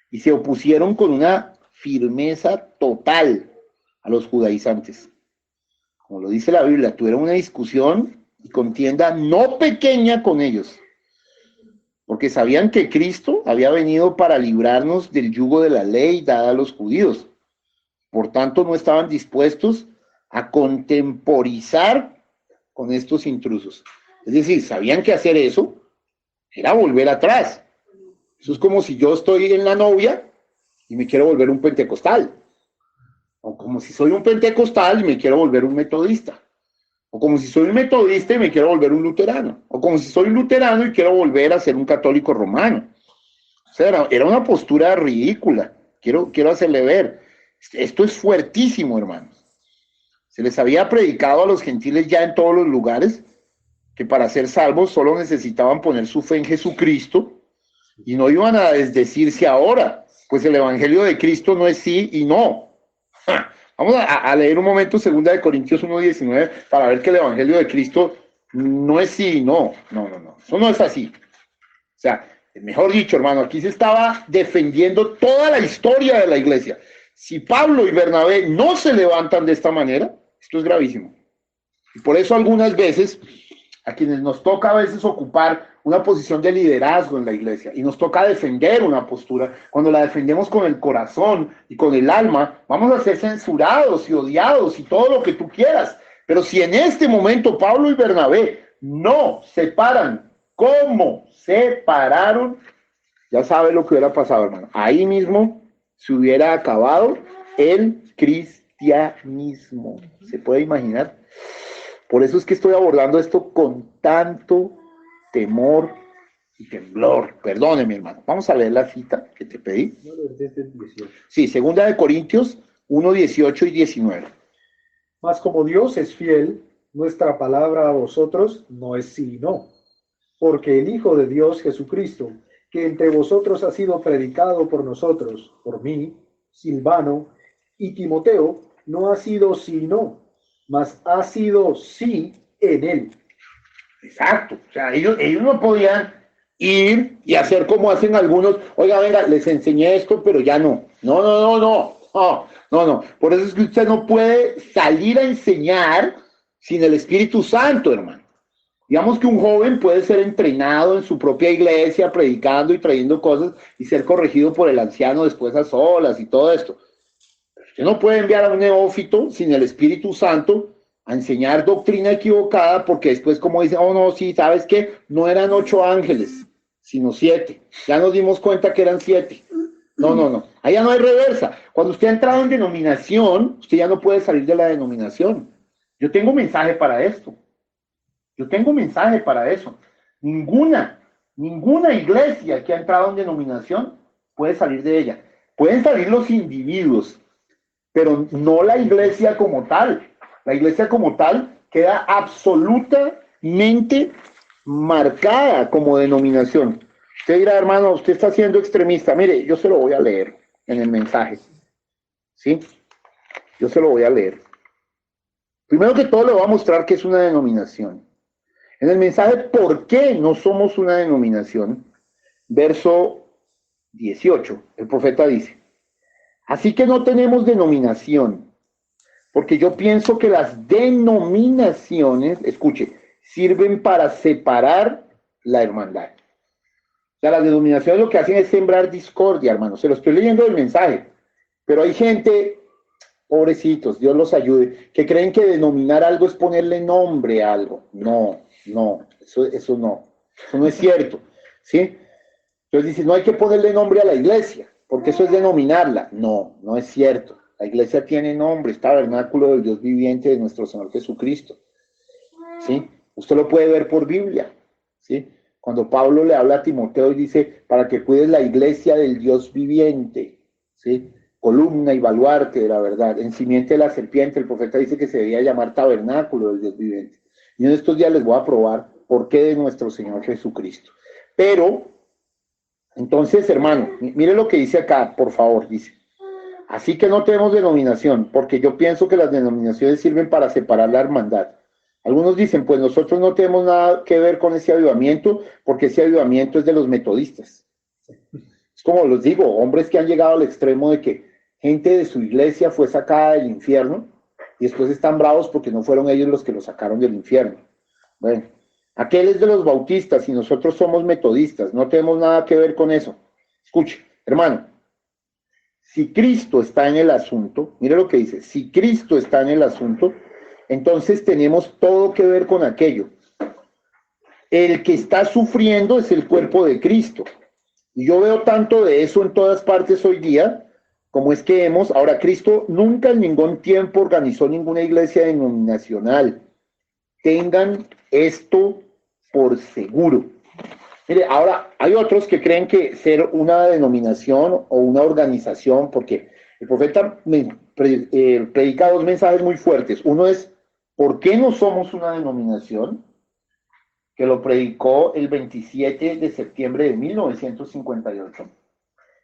y se opusieron con una firmeza total a los judaizantes. Como lo dice la Biblia, tuvieron una discusión y contienda no pequeña con ellos, porque sabían que Cristo había venido para librarnos del yugo de la ley dada a los judíos. Por tanto, no estaban dispuestos a contemporizar con estos intrusos. Es decir, sabían que hacer eso era volver atrás. Eso es como si yo estoy en la novia y me quiero volver un pentecostal. O como si soy un pentecostal y me quiero volver un metodista. O como si soy un metodista y me quiero volver un luterano. O como si soy un luterano y quiero volver a ser un católico romano. O sea, era una postura ridícula. Quiero hacerle ver. Esto es fuertísimo, hermanos. Se les había predicado a los gentiles ya en todos los lugares que para ser salvos solo necesitaban poner su fe en Jesucristo y no iban a desdecirse ahora, pues el evangelio de Cristo no es sí y no. Vamos a leer un momento 2 Corintios 1:19 para ver que el evangelio de Cristo no es sí y no. No, eso no es así. O sea, mejor dicho, hermano, aquí se estaba defendiendo toda la historia de la iglesia. Si Pablo y Bernabé no se levantan de esta manera, esto es gravísimo. Y por eso algunas veces, a quienes nos toca a veces ocupar una posición de liderazgo en la iglesia y nos toca defender una postura, cuando la defendemos con el corazón y con el alma, vamos a ser censurados y odiados y todo lo que tú quieras. Pero si en este momento Pablo y Bernabé no se paran como se pararon, ya sabe lo que hubiera pasado, hermano. Ahí mismo se hubiera acabado el cristianismo. ¿Se puede imaginar? Por eso es que estoy abordando esto con tanto temor y temblor. Perdóneme, hermano. Vamos a leer la cita que te pedí. Sí, 2 Corintios 1:18 y 19. Mas como Dios es fiel, nuestra palabra a vosotros no es sí y no. Porque el Hijo de Dios, Jesucristo, que entre vosotros ha sido predicado por nosotros, por mí, Silvano y Timoteo, no ha sido sí y no, mas ha sido sí en él. Exacto. O sea, ellos no podían ir y hacer como hacen algunos. Oiga, venga, les enseñé esto, pero ya no. No. Por eso es que usted no puede salir a enseñar sin el Espíritu Santo, hermano. Digamos que un joven puede ser entrenado en su propia iglesia, predicando y trayendo cosas y ser corregido por el anciano después a solas y todo esto. Usted no puede enviar a un neófito sin el Espíritu Santo a enseñar doctrina equivocada porque después como dicen, oh no, sí, ¿sabes qué? No eran 8 ángeles, sino 7. Ya nos dimos cuenta que eran 7. No, no, no. Allá no hay reversa. Cuando usted ha entrado en denominación, usted ya no puede salir de la denominación. Yo tengo mensaje para esto. Yo tengo mensaje para eso. Ninguna iglesia que ha entrado en denominación puede salir de ella. Pueden salir los individuos, pero no la iglesia como tal. La iglesia como tal queda absolutamente marcada como denominación. Usted dirá, hermano, usted está siendo extremista. Mire, yo se lo voy a leer en el mensaje. ¿Sí? Yo se lo voy a leer. Primero que todo le voy a mostrar que es una denominación. En el mensaje, ¿por qué no somos una denominación? Verso 18, el profeta dice, así que no tenemos denominación, porque yo pienso que las denominaciones, escuche, sirven para separar la hermandad. O sea, las denominaciones lo que hacen es sembrar discordia, hermano. Se lo estoy leyendo del mensaje, pero hay gente, pobrecitos, Dios los ayude, que creen que denominar algo es ponerle nombre a algo. No, eso no es cierto, ¿sí? Entonces dice, no hay que ponerle nombre a la iglesia, porque eso es denominarla. No es cierto. La iglesia tiene nombre, es tabernáculo del Dios viviente de nuestro Señor Jesucristo, ¿sí? Usted lo puede ver por Biblia, ¿sí? Cuando Pablo le habla a Timoteo y dice, para que cuides la iglesia del Dios viviente, ¿sí? Columna y baluarte de la verdad, en simiente de la serpiente, el profeta dice que se debía llamar tabernáculo del Dios viviente. Y en estos días les voy a probar por qué de nuestro Señor Jesucristo. Pero, entonces, hermano, mire lo que dice acá, por favor, dice. Así que no tenemos denominación, porque yo pienso que las denominaciones sirven para separar la hermandad. Algunos dicen, pues nosotros no tenemos nada que ver con ese avivamiento, porque ese avivamiento es de los metodistas. Es como les digo, hombres que han llegado al extremo de que gente de su iglesia fue sacada del infierno y después están bravos porque no fueron ellos los que lo sacaron del infierno. Bueno, aquel es de los bautistas y nosotros somos metodistas, no tenemos nada que ver con eso. Escuche, hermano, si Cristo está en el asunto, mire lo que dice, si Cristo está en el asunto, entonces tenemos todo que ver con aquello. El que está sufriendo es el cuerpo de Cristo. Y yo veo tanto de eso en todas partes hoy día, como es que ahora Cristo nunca en ningún tiempo organizó ninguna iglesia denominacional. Tengan esto por seguro. Mire, ahora hay otros que creen que ser una denominación o una organización, porque el profeta predica 2 mensajes muy fuertes. Uno es, ¿por qué no somos una denominación? Que lo predicó el 27 de septiembre de 1958.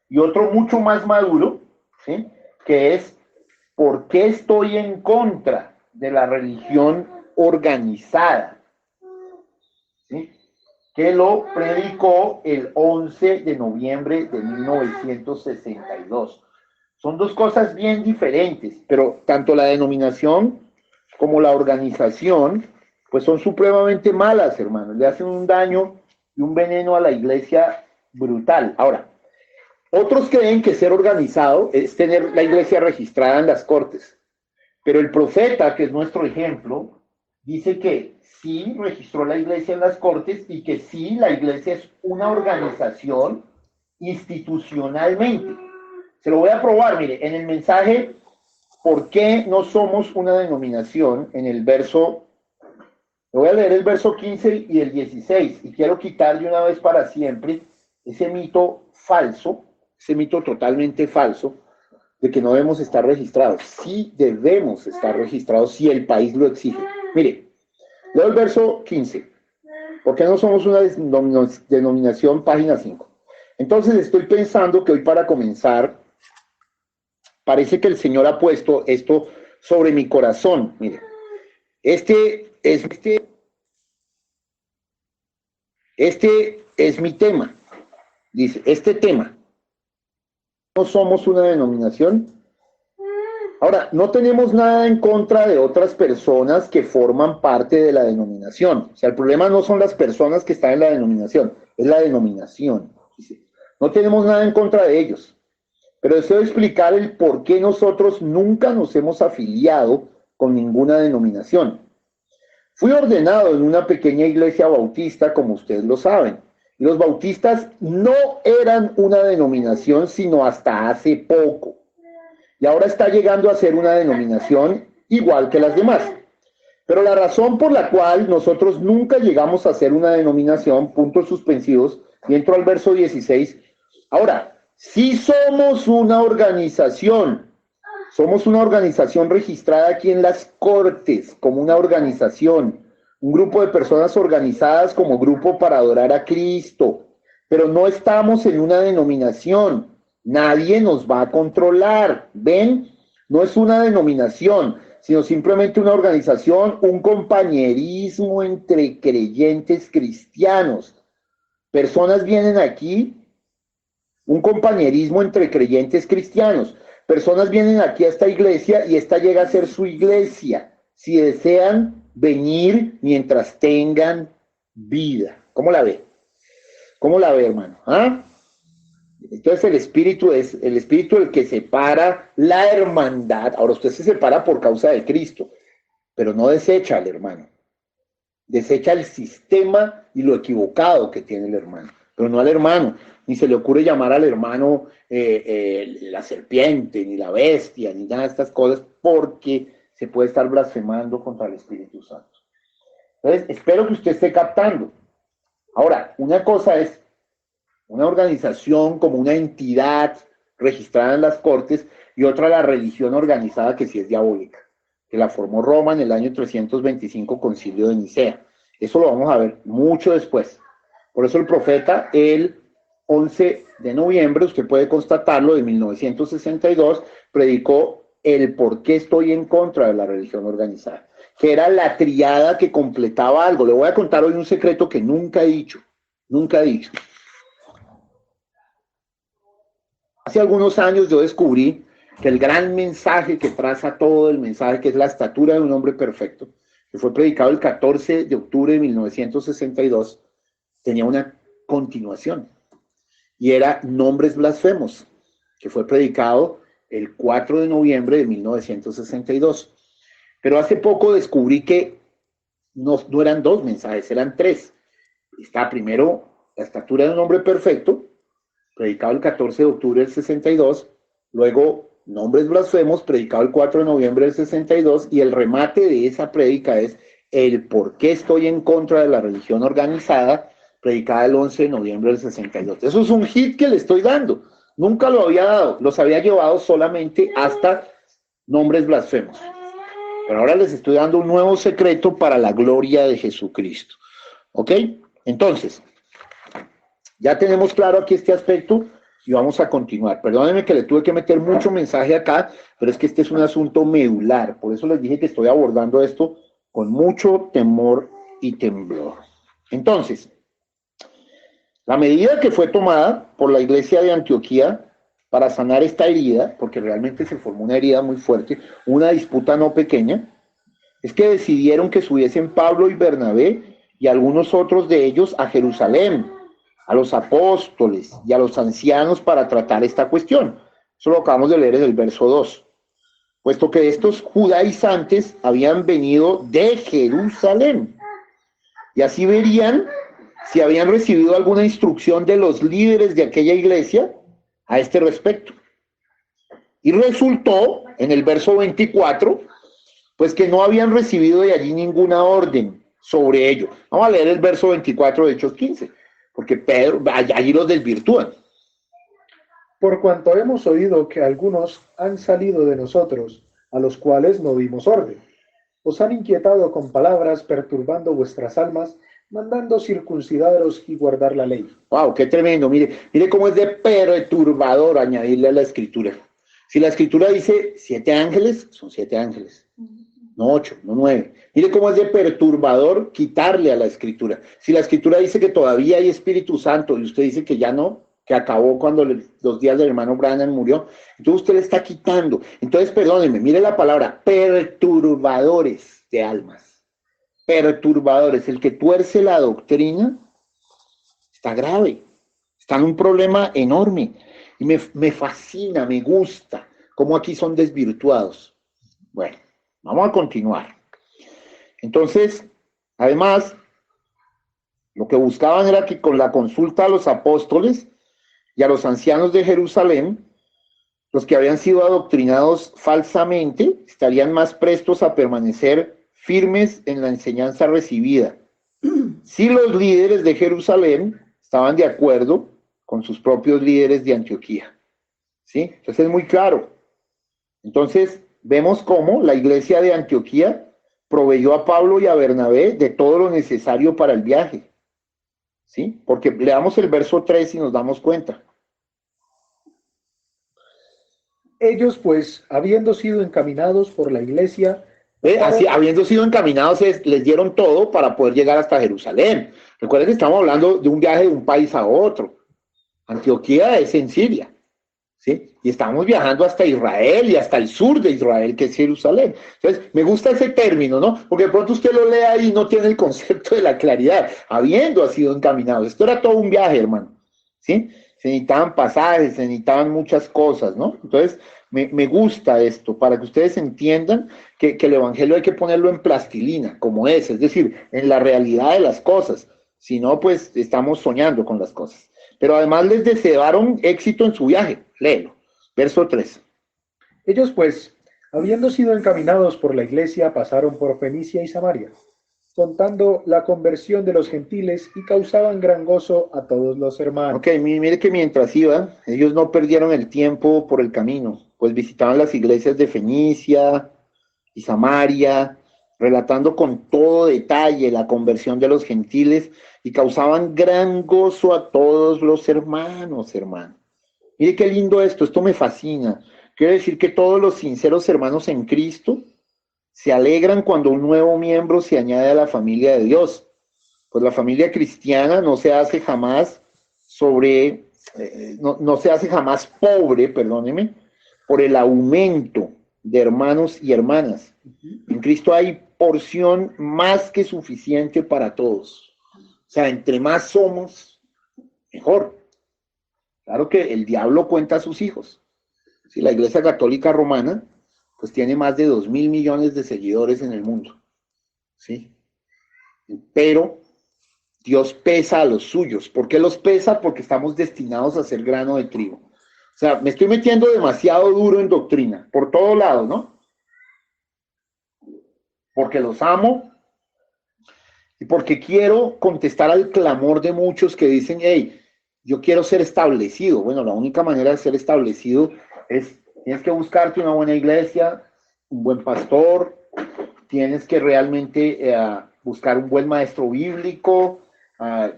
Y otro mucho más maduro, ¿sí? Que es, ¿por qué estoy en contra de la religión organizada? ¿Sí? Que lo predicó el 11 de noviembre de 1962. Son 2 cosas bien diferentes, pero tanto la denominación como la organización, pues son supremamente malas, hermanos. Le hacen un daño y un veneno a la iglesia brutal. Ahora, otros creen que ser organizado es tener la iglesia registrada en las cortes, pero el profeta, que es nuestro ejemplo, dice que sí registró la iglesia en las cortes y que sí la iglesia es una organización institucionalmente. Se lo voy a probar, mire, en el mensaje, ¿por qué no somos una denominación? En el verso, le voy a leer el verso 15 y el 16, y quiero quitar de una vez para siempre ese mito falso, ese mito totalmente falso, de que no debemos estar registrados. Sí debemos estar registrados si el país lo exige. Mire, leo el verso 15. ¿Por qué no somos una denominación? Página 5. Entonces estoy pensando que hoy para comenzar, parece que el Señor ha puesto esto sobre mi corazón. Mire, este es mi tema. Dice, este tema. No somos una denominación. Ahora, no tenemos nada en contra de otras personas que forman parte de la denominación. O sea, el problema no son las personas que están en la denominación, es la denominación. No tenemos nada en contra de ellos. Pero deseo explicar el por qué nosotros nunca nos hemos afiliado con ninguna denominación. Fui ordenado en una pequeña iglesia bautista, como ustedes lo saben. Y los bautistas no eran una denominación sino hasta hace poco. Y ahora está llegando a ser una denominación igual que las demás. Pero la razón por la cual nosotros nunca llegamos a ser una denominación, puntos suspensivos, y entro al verso 16. Ahora, sí somos una organización registrada aquí en las Cortes, como una organización, un grupo de personas organizadas como grupo para adorar a Cristo, pero no estamos en una denominación. Nadie nos va a controlar, ¿ven? No es una denominación, sino simplemente una organización, un compañerismo entre creyentes cristianos. Personas vienen aquí, un compañerismo entre creyentes cristianos. Personas vienen aquí a esta iglesia y esta llega a ser su iglesia, si desean venir mientras tengan vida. ¿Cómo la ve? ¿Cómo la ve, hermano? ¿Ah? Entonces el espíritu es el espíritu el que separa la hermandad. Ahora usted se separa por causa de Cristo, pero no desecha al hermano. Desecha el sistema y lo equivocado que tiene el hermano, pero no al hermano. Ni se le ocurre llamar al hermano la serpiente, ni la bestia, ni nada de estas cosas, porque se puede estar blasfemando contra el Espíritu Santo. Entonces, espero que usted esté captando. Ahora, una cosa es una organización como una entidad registrada en las Cortes y otra la religión organizada que sí es diabólica, que la formó Roma en el año 325 Concilio de Nicea. Eso lo vamos a ver mucho después. Por eso el profeta, el 11 de noviembre, usted puede constatarlo, de 1962, predicó el por qué estoy en contra de la religión organizada, que era la triada que completaba algo. Le voy a contar hoy un secreto que nunca he dicho. Hace algunos años yo descubrí que el gran mensaje que traza todo el mensaje, que es la estatura de un hombre perfecto, que fue predicado el 14 de octubre de 1962, tenía una continuación, y era nombres blasfemos, que fue predicado el 4 de noviembre de 1962. Pero hace poco descubrí que no eran dos mensajes, eran tres. Está primero la estatura de un hombre perfecto, predicado el 14 de octubre del 62, luego nombres blasfemos, predicado el 4 de noviembre del 62, y el remate de esa prédica es el por qué estoy en contra de la religión organizada, predicada el 11 de noviembre del 62. Eso es un hit que le estoy dando. Nunca lo había dado, los había llevado solamente hasta nombres blasfemos. Pero ahora les estoy dando un nuevo secreto para la gloria de Jesucristo. ¿Ok? Entonces, ya tenemos claro aquí este aspecto y vamos a continuar. Perdónenme que le tuve que meter mucho mensaje acá, pero es que este es un asunto medular. Por eso les dije que estoy abordando esto con mucho temor y temblor. Entonces, la medida que fue tomada por la iglesia de Antioquía para sanar esta herida, porque realmente se formó una herida muy fuerte, una disputa no pequeña, es que decidieron que subiesen Pablo y Bernabé y algunos otros de ellos a Jerusalén, a los apóstoles y a los ancianos para tratar esta cuestión. Eso lo acabamos de leer en el verso 2. Puesto que estos judaizantes habían venido de Jerusalén. Y así verían si habían recibido alguna instrucción de los líderes de aquella iglesia a este respecto. Y resultó, en el verso 24, pues que no habían recibido de allí ninguna orden sobre ello. Vamos a leer el verso 24 de Hechos 15, porque Pedro, allí los desvirtúan. Por cuanto hemos oído que algunos han salido de nosotros, a los cuales no dimos orden. Os han inquietado con palabras, perturbando vuestras almas, mandando circuncidaros y guardar la ley. ¡Wow! ¡Qué tremendo! Mire cómo es de perturbador añadirle a la escritura. Si la escritura dice 7 ángeles, son 7 ángeles. No 8, no 9. Mire cómo es de perturbador quitarle a la escritura. Si la escritura dice que todavía hay Espíritu Santo y usted dice que ya no, que acabó cuando los días del hermano Branham murió. Entonces usted le está quitando. Entonces, perdónenme, mire la palabra, perturbadores de almas. Perturbadores. El que tuerce la doctrina está grave. Está en un problema enorme. Y me fascina, me gusta cómo aquí son desvirtuados. Bueno, vamos a continuar. Entonces, además, lo que buscaban era que con la consulta a los apóstoles y a los ancianos de Jerusalén, los que habían sido adoctrinados falsamente estarían más prestos a permanecer firmes en la enseñanza recibida. Si los líderes de Jerusalén estaban de acuerdo con sus propios líderes de Antioquía. ¿Sí? Entonces es muy claro. Entonces vemos cómo la iglesia de Antioquía proveyó a Pablo y a Bernabé de todo lo necesario para el viaje. ¿Sí? Porque leamos el verso 3 y nos damos cuenta. Ellos, pues, habiendo sido encaminados por la iglesia, Así, habiendo sido encaminados, les dieron todo para poder llegar hasta Jerusalén. Recuerden que estamos hablando de un viaje de un país a otro. Antioquía es en Siria, ¿sí? Y estamos viajando hasta Israel y hasta el sur de Israel, que es Jerusalén. Entonces, me gusta ese término, ¿no? Porque de pronto usted lo lee ahí y no tiene el concepto de la claridad. Habiendo sido encaminados. Esto era todo un viaje, hermano, ¿sí? Se necesitaban pasajes, se necesitaban muchas cosas, ¿no? Entonces, me gusta esto, para que ustedes entiendan que el evangelio hay que ponerlo en plastilina, como es decir, en la realidad de las cosas. Si no, pues estamos soñando con las cosas. Pero además les desearon éxito en su viaje. Léelo. Verso 3. ellos, pues, habiendo sido encaminados por la iglesia, pasaron por Fenicia y Samaria, contando la conversión de los gentiles y causaban gran gozo a todos los hermanos. Ok, mire que mientras iban, ellos no perdieron el tiempo por el camino, pues visitaban las iglesias de Fenicia y Samaria, relatando con todo detalle la conversión de los gentiles y causaban gran gozo a todos los hermanos, hermano. Mire qué lindo esto me fascina. Quiere decir que todos los sinceros hermanos en Cristo se alegran cuando un nuevo miembro se añade a la familia de Dios. Pues la familia cristiana no se hace jamás no se hace jamás pobre, perdóneme, por el aumento de hermanos y hermanas. En Cristo hay porción más que suficiente para todos. O sea, entre más somos, mejor. Claro que el diablo cuenta a sus hijos. Si la Iglesia Católica Romana, pues tiene más de 2.000 millones de seguidores en el mundo. ¿Sí? Pero Dios pesa a los suyos. ¿Por qué los pesa? Porque estamos destinados a ser grano de trigo. O sea, me estoy metiendo demasiado duro en doctrina, por todo lado, ¿no? Porque los amo y porque quiero contestar al clamor de muchos que dicen, hey, yo quiero ser establecido. Bueno, la única manera de ser establecido es, tienes que buscarte una buena iglesia, un buen pastor, tienes que realmente buscar un buen maestro bíblico,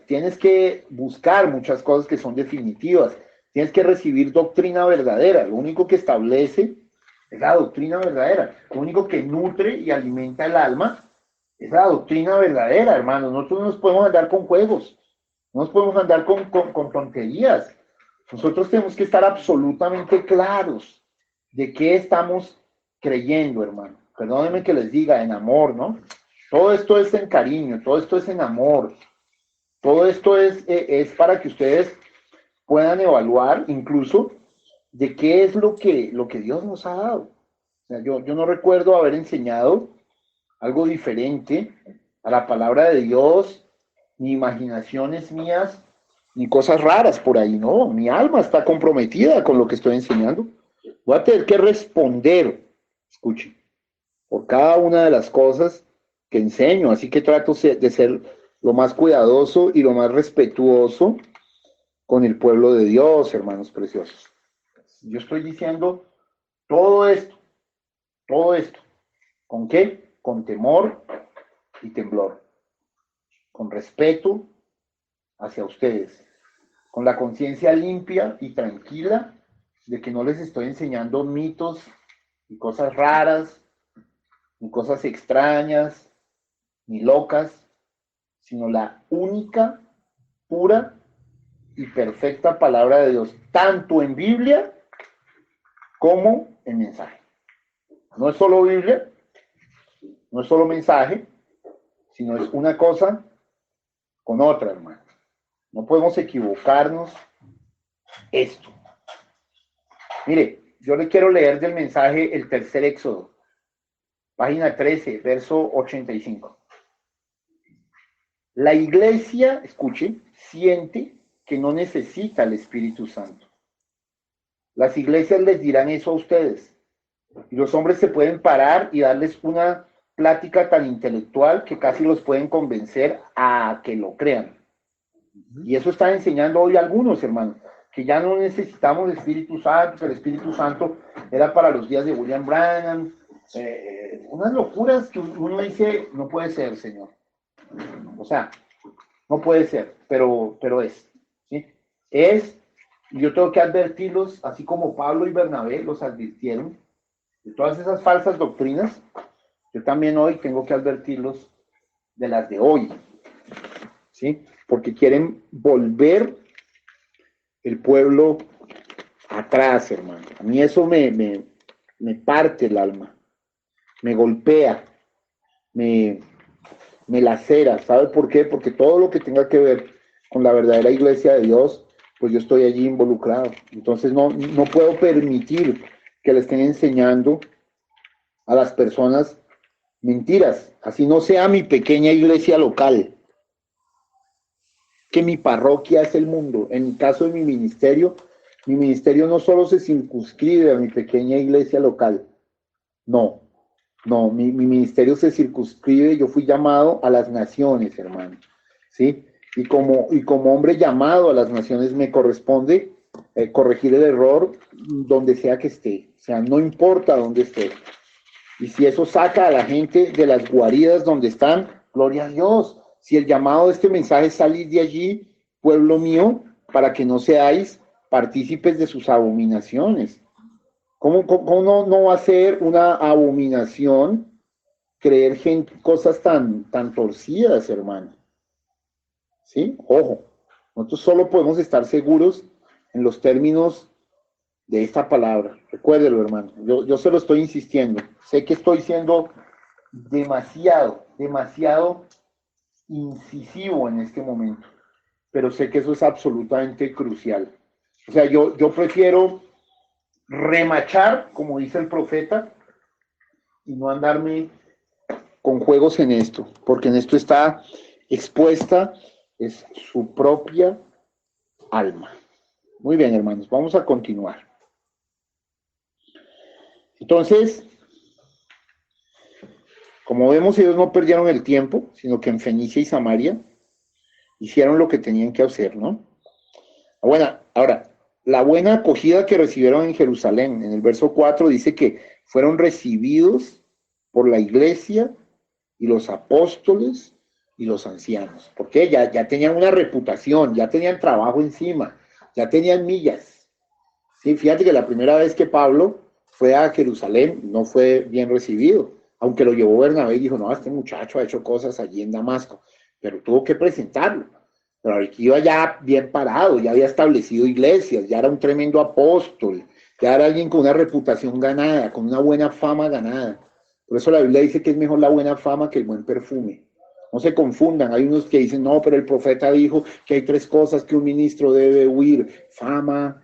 tienes que buscar muchas cosas que son definitivas, tienes que recibir doctrina verdadera. Lo único que establece es la doctrina verdadera, lo único que nutre y alimenta el alma es la doctrina verdadera, hermanos. Nosotros no nos podemos andar con juegos, no nos podemos andar con tonterías. Nosotros tenemos que estar absolutamente claros de qué estamos creyendo, hermano. Perdónenme que les diga, en amor, ¿no? Todo esto es en cariño, todo esto es en amor. Todo esto es para que ustedes puedan evaluar incluso de qué es lo que Dios nos ha dado. O sea, yo no recuerdo haber enseñado algo diferente a la palabra de Dios, ni imaginaciones mías, ni cosas raras por ahí, no. Mi alma está comprometida con lo que estoy enseñando. Voy a tener que responder, escuchen, por cada una de las cosas que enseño, así que trato de ser lo más cuidadoso y lo más respetuoso con el pueblo de Dios, hermanos preciosos. Yo estoy diciendo todo esto, ¿con qué? Con temor y temblor, con respeto hacia ustedes, con la conciencia limpia y tranquila de que no les estoy enseñando mitos y cosas raras, ni cosas extrañas, ni locas, sino la única, pura y perfecta palabra de Dios, tanto en Biblia como en mensaje. No es solo Biblia, no es solo mensaje, sino es una cosa con otra, hermano. No podemos equivocarnos esto. Mire, yo le quiero leer del mensaje el tercer Éxodo, página 13, verso 85. La iglesia, escuche, siente que no necesita el Espíritu Santo. Las iglesias les dirán eso a ustedes. Y los hombres se pueden parar y darles una plática tan intelectual que casi los pueden convencer a que lo crean. Y eso están enseñando hoy algunos, hermanos, que ya no necesitamos el Espíritu Santo, que el Espíritu Santo era para los días de William Branham. Unas locuras que uno dice, no puede ser, Señor. O sea, no puede ser, pero es. ¿Sí? Es, y yo tengo que advertirlos, así como Pablo y Bernabé los advirtieron, de todas esas falsas doctrinas, yo también hoy tengo que advertirlos de las de hoy. ¿Sí? Porque quieren volver el pueblo atrás, hermano. A mí eso me parte el alma, me golpea, me lacera. ¿Sabe por qué? Porque todo lo que tenga que ver con la verdadera iglesia de Dios, pues yo estoy allí involucrado. Entonces no puedo permitir que le estén enseñando a las personas mentiras, así no sea mi pequeña iglesia local, que mi parroquia es el mundo. En el caso de mi ministerio no solo se circunscribe a mi pequeña iglesia local, no, mi ministerio se circunscribe, yo fui llamado a las naciones, hermano, ¿sí? Y como hombre llamado a las naciones me corresponde corregir el error donde sea que esté, o sea, no importa dónde esté. Y si eso saca a la gente de las guaridas donde están, gloria a Dios. Si el llamado de este mensaje es salir de allí, pueblo mío, para que no seáis partícipes de sus abominaciones. ¿Cómo no va a ser una abominación creer cosas tan torcidas, hermano? ¿Sí? Ojo, nosotros solo podemos estar seguros en los términos de esta palabra. Recuérdelo, hermano. Yo se lo estoy insistiendo. Sé que estoy siendo demasiado incisivo en este momento, pero sé que eso es absolutamente crucial. O sea, yo prefiero remachar, como dice el profeta, y no andarme con juegos en esto, porque en esto está expuesta es su propia alma. Muy bien, hermanos, vamos a continuar. Entonces, como vemos, ellos no perdieron el tiempo, sino que en Fenicia y Samaria hicieron lo que tenían que hacer, ¿no? Bueno, ahora, la buena acogida que recibieron en Jerusalén, en el verso 4 dice que fueron recibidos por la iglesia y los apóstoles y los ancianos, porque ya tenían una reputación, ya tenían trabajo encima, ya tenían millas. Sí, fíjate que la primera vez que Pablo fue a Jerusalén no fue bien recibido, aunque lo llevó Bernabé y dijo, no, este muchacho ha hecho cosas allí en Damasco, pero tuvo que presentarlo. Pero aquí iba ya bien parado, ya había establecido iglesias, ya era un tremendo apóstol, ya era alguien con una reputación ganada, con una buena fama ganada. Por eso la Biblia dice que es mejor la buena fama que el buen perfume. No se confundan, hay unos que dicen, no, pero el profeta dijo que hay 3 cosas que un ministro debe huir: fama,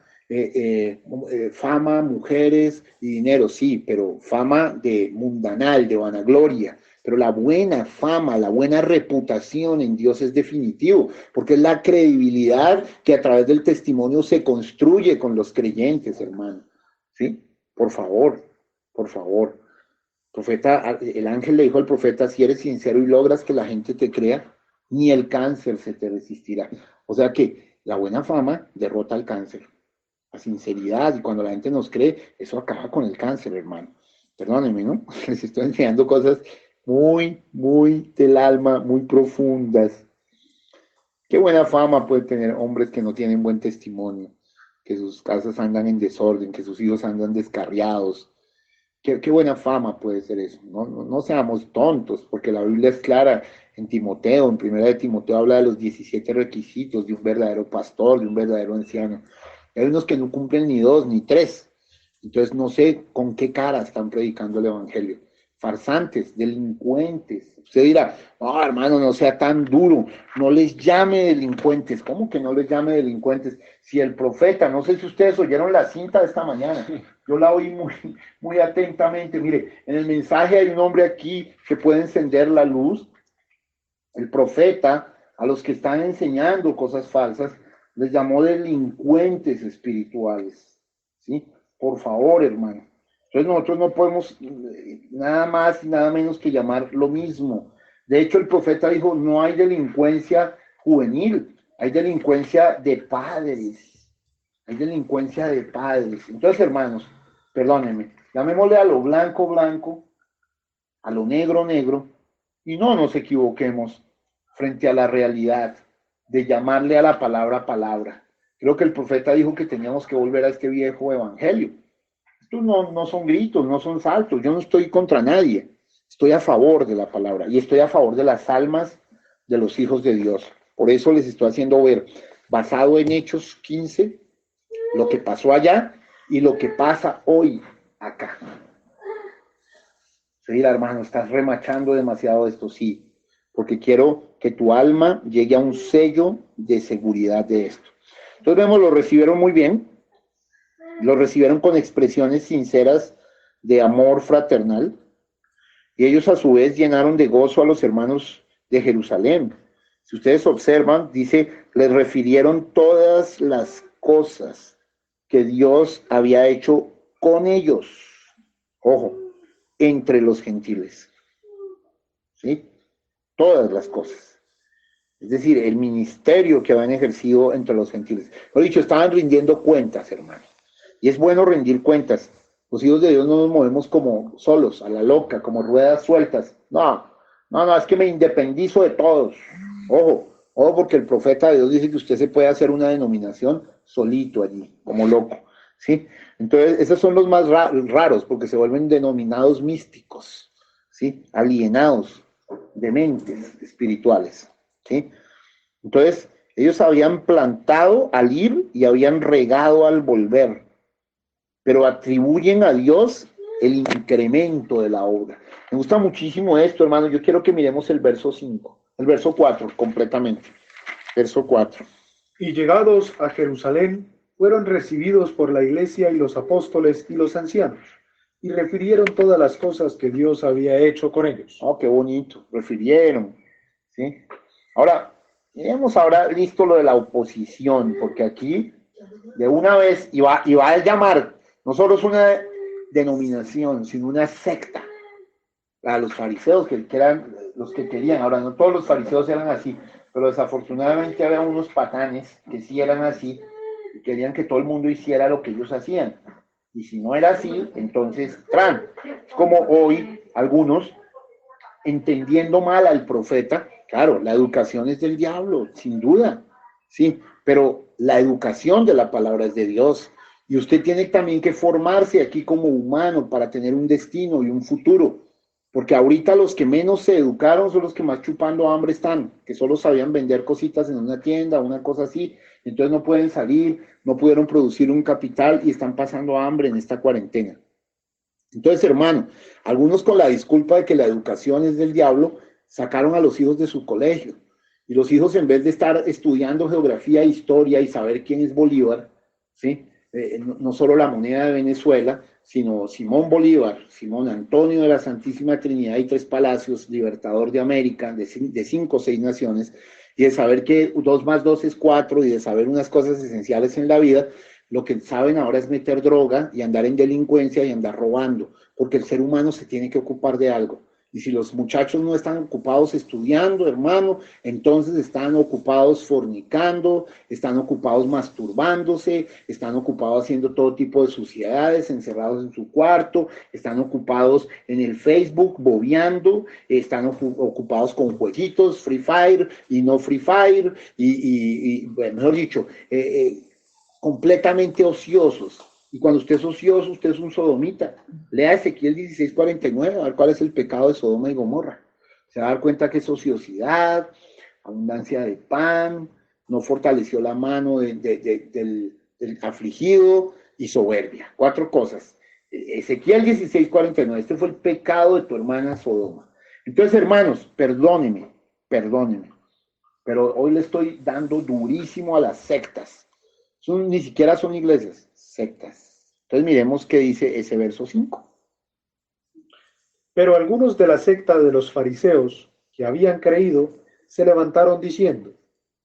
fama, mujeres y dinero. Sí, pero fama de mundanal, de vanagloria. Pero la buena fama, la buena reputación en Dios es definitivo, porque es la credibilidad que a través del testimonio se construye con los creyentes, hermano. ¿Sí? Por favor, por favor. Profeta, el ángel le dijo al profeta, si eres sincero y logras que la gente te crea, ni el cáncer se te resistirá. O sea que la buena fama derrota al cáncer. La sinceridad, y cuando la gente nos cree, eso acaba con el cáncer, hermano. Perdónenme, ¿no? Les estoy enseñando cosas muy del alma, muy profundas. Qué buena fama puede tener hombres que no tienen buen testimonio, que sus casas andan en desorden, que sus hijos andan descarriados, Qué buena fama puede ser eso. No seamos tontos, porque la Biblia es clara en Timoteo, en primera de Timoteo habla de los 17 requisitos de un verdadero pastor, de un verdadero anciano. Hay unos que no cumplen ni 2 ni 3. Entonces no sé con qué cara están predicando el evangelio. Farsantes, delincuentes. Usted dirá, no, hermano, no sea tan duro, no les llame delincuentes. ¿Cómo que no les llame delincuentes? Si el profeta, no sé si ustedes oyeron la cinta de esta mañana, yo la oí muy atentamente. Mire, en el mensaje hay un hombre aquí que puede encender la luz. El profeta, a los que están enseñando cosas falsas, les llamó delincuentes espirituales. ¿Sí? Por favor, hermano. Entonces nosotros no podemos nada más y nada menos que llamar lo mismo. De hecho, el profeta dijo, no hay delincuencia juvenil, hay delincuencia de padres. Hay delincuencia de padres. Entonces, hermanos, perdónenme, llamémosle a lo blanco, blanco, a lo negro, negro, y no nos equivoquemos frente a la realidad de llamarle a la palabra palabra. Creo que el profeta dijo que teníamos que volver a este viejo evangelio. Estos no son gritos, no son saltos. Yo no estoy contra nadie. Estoy a favor de la palabra y estoy a favor de las almas de los hijos de Dios. Por eso les estoy haciendo ver, basado en Hechos 15, lo que pasó allá y lo que pasa hoy acá. Sí, hermano, estás remachando demasiado esto, sí, porque quiero que tu alma llegue a un sello de seguridad de esto. Entonces vemos, lo recibieron muy bien, lo recibieron con expresiones sinceras de amor fraternal, y ellos a su vez llenaron de gozo a los hermanos de Jerusalén. Si ustedes observan, dice, les refirieron todas las cosas que Dios había hecho con ellos. Ojo, entre los gentiles. ¿Sí? Todas las cosas. Es decir, el ministerio que habían ejercido entre los gentiles. Lo dicho, estaban rindiendo cuentas, hermano. Y es bueno rendir cuentas. Los hijos de Dios no nos movemos como solos, a la loca, como ruedas sueltas. No, es que me independizo de todos. Ojo, porque el profeta de Dios dice que usted se puede hacer una denominación solito allí, como loco. ¿Sí? Entonces, esos son los más raros, porque se vuelven denominados místicos, ¿sí? Alienados, dementes espirituales, ¿sí? Entonces, ellos habían plantado al ir y habían regado al volver, pero atribuyen a Dios el incremento de la obra. Me gusta muchísimo esto, hermano. Yo quiero que miremos el verso 5, el verso 4 completamente. Verso 4. Y llegados a Jerusalén, fueron recibidos por la iglesia y los apóstoles y los ancianos, y refirieron todas las cosas que Dios había hecho con ellos. Oh, qué bonito, refirieron, ¿sí? Ahora, tenemos ahora listo lo de la oposición, porque aquí, de una vez, iba a llamar, no solo es una denominación, sino una secta, a los fariseos, que eran los que querían. Ahora, no todos los fariseos eran así, pero desafortunadamente había unos patanes que sí eran así, y querían que todo el mundo hiciera lo que ellos hacían. Y si no era así, entonces, es como hoy algunos, entendiendo mal al profeta, claro, la educación es del diablo, sin duda, sí, pero la educación de la palabra es de Dios. Y usted tiene también que formarse aquí como humano para tener un destino y un futuro. Porque ahorita los que menos se educaron son los que más chupando hambre están, que solo sabían vender cositas en una tienda, una cosa así. Entonces no pueden salir, no pudieron producir un capital y están pasando hambre en esta cuarentena. Entonces, hermano, algunos con la disculpa de que la educación es del diablo, sacaron a los hijos de su colegio. Y los hijos, en vez de estar estudiando geografía e historia y saber quién es Bolívar, ¿sí? No solo la moneda de Venezuela, sino Simón Bolívar, Simón Antonio de la Santísima Trinidad y Tres Palacios, libertador de América, de 5 o 6 naciones, y de saber que 2 más 2 es 4, y de saber unas cosas esenciales en la vida. Lo que saben ahora es meter droga y andar en delincuencia y andar robando, porque el ser humano se tiene que ocupar de algo. Y si los muchachos no están ocupados estudiando, hermano, entonces están ocupados fornicando, están ocupados masturbándose, están ocupados haciendo todo tipo de suciedades, encerrados en su cuarto, están ocupados en el Facebook, bobeando, están ocupados con jueguitos, Free Fire y no Free Fire, y bueno, mejor dicho, completamente ociosos. Y cuando usted es ocioso, usted es un sodomita. Lea Ezequiel 16:49, a ver cuál es el pecado de Sodoma y Gomorra. Se va a dar cuenta que es ociosidad, abundancia de pan, no fortaleció la mano del afligido y soberbia. 4 cosas. Ezequiel 16:49, este fue el pecado de tu hermana Sodoma. Entonces, hermanos, perdónenme, pero hoy le estoy dando durísimo a las sectas. Ni siquiera son iglesias, sectas. Entonces miremos qué dice ese verso 5. Pero algunos de la secta de los fariseos que habían creído se levantaron diciendo: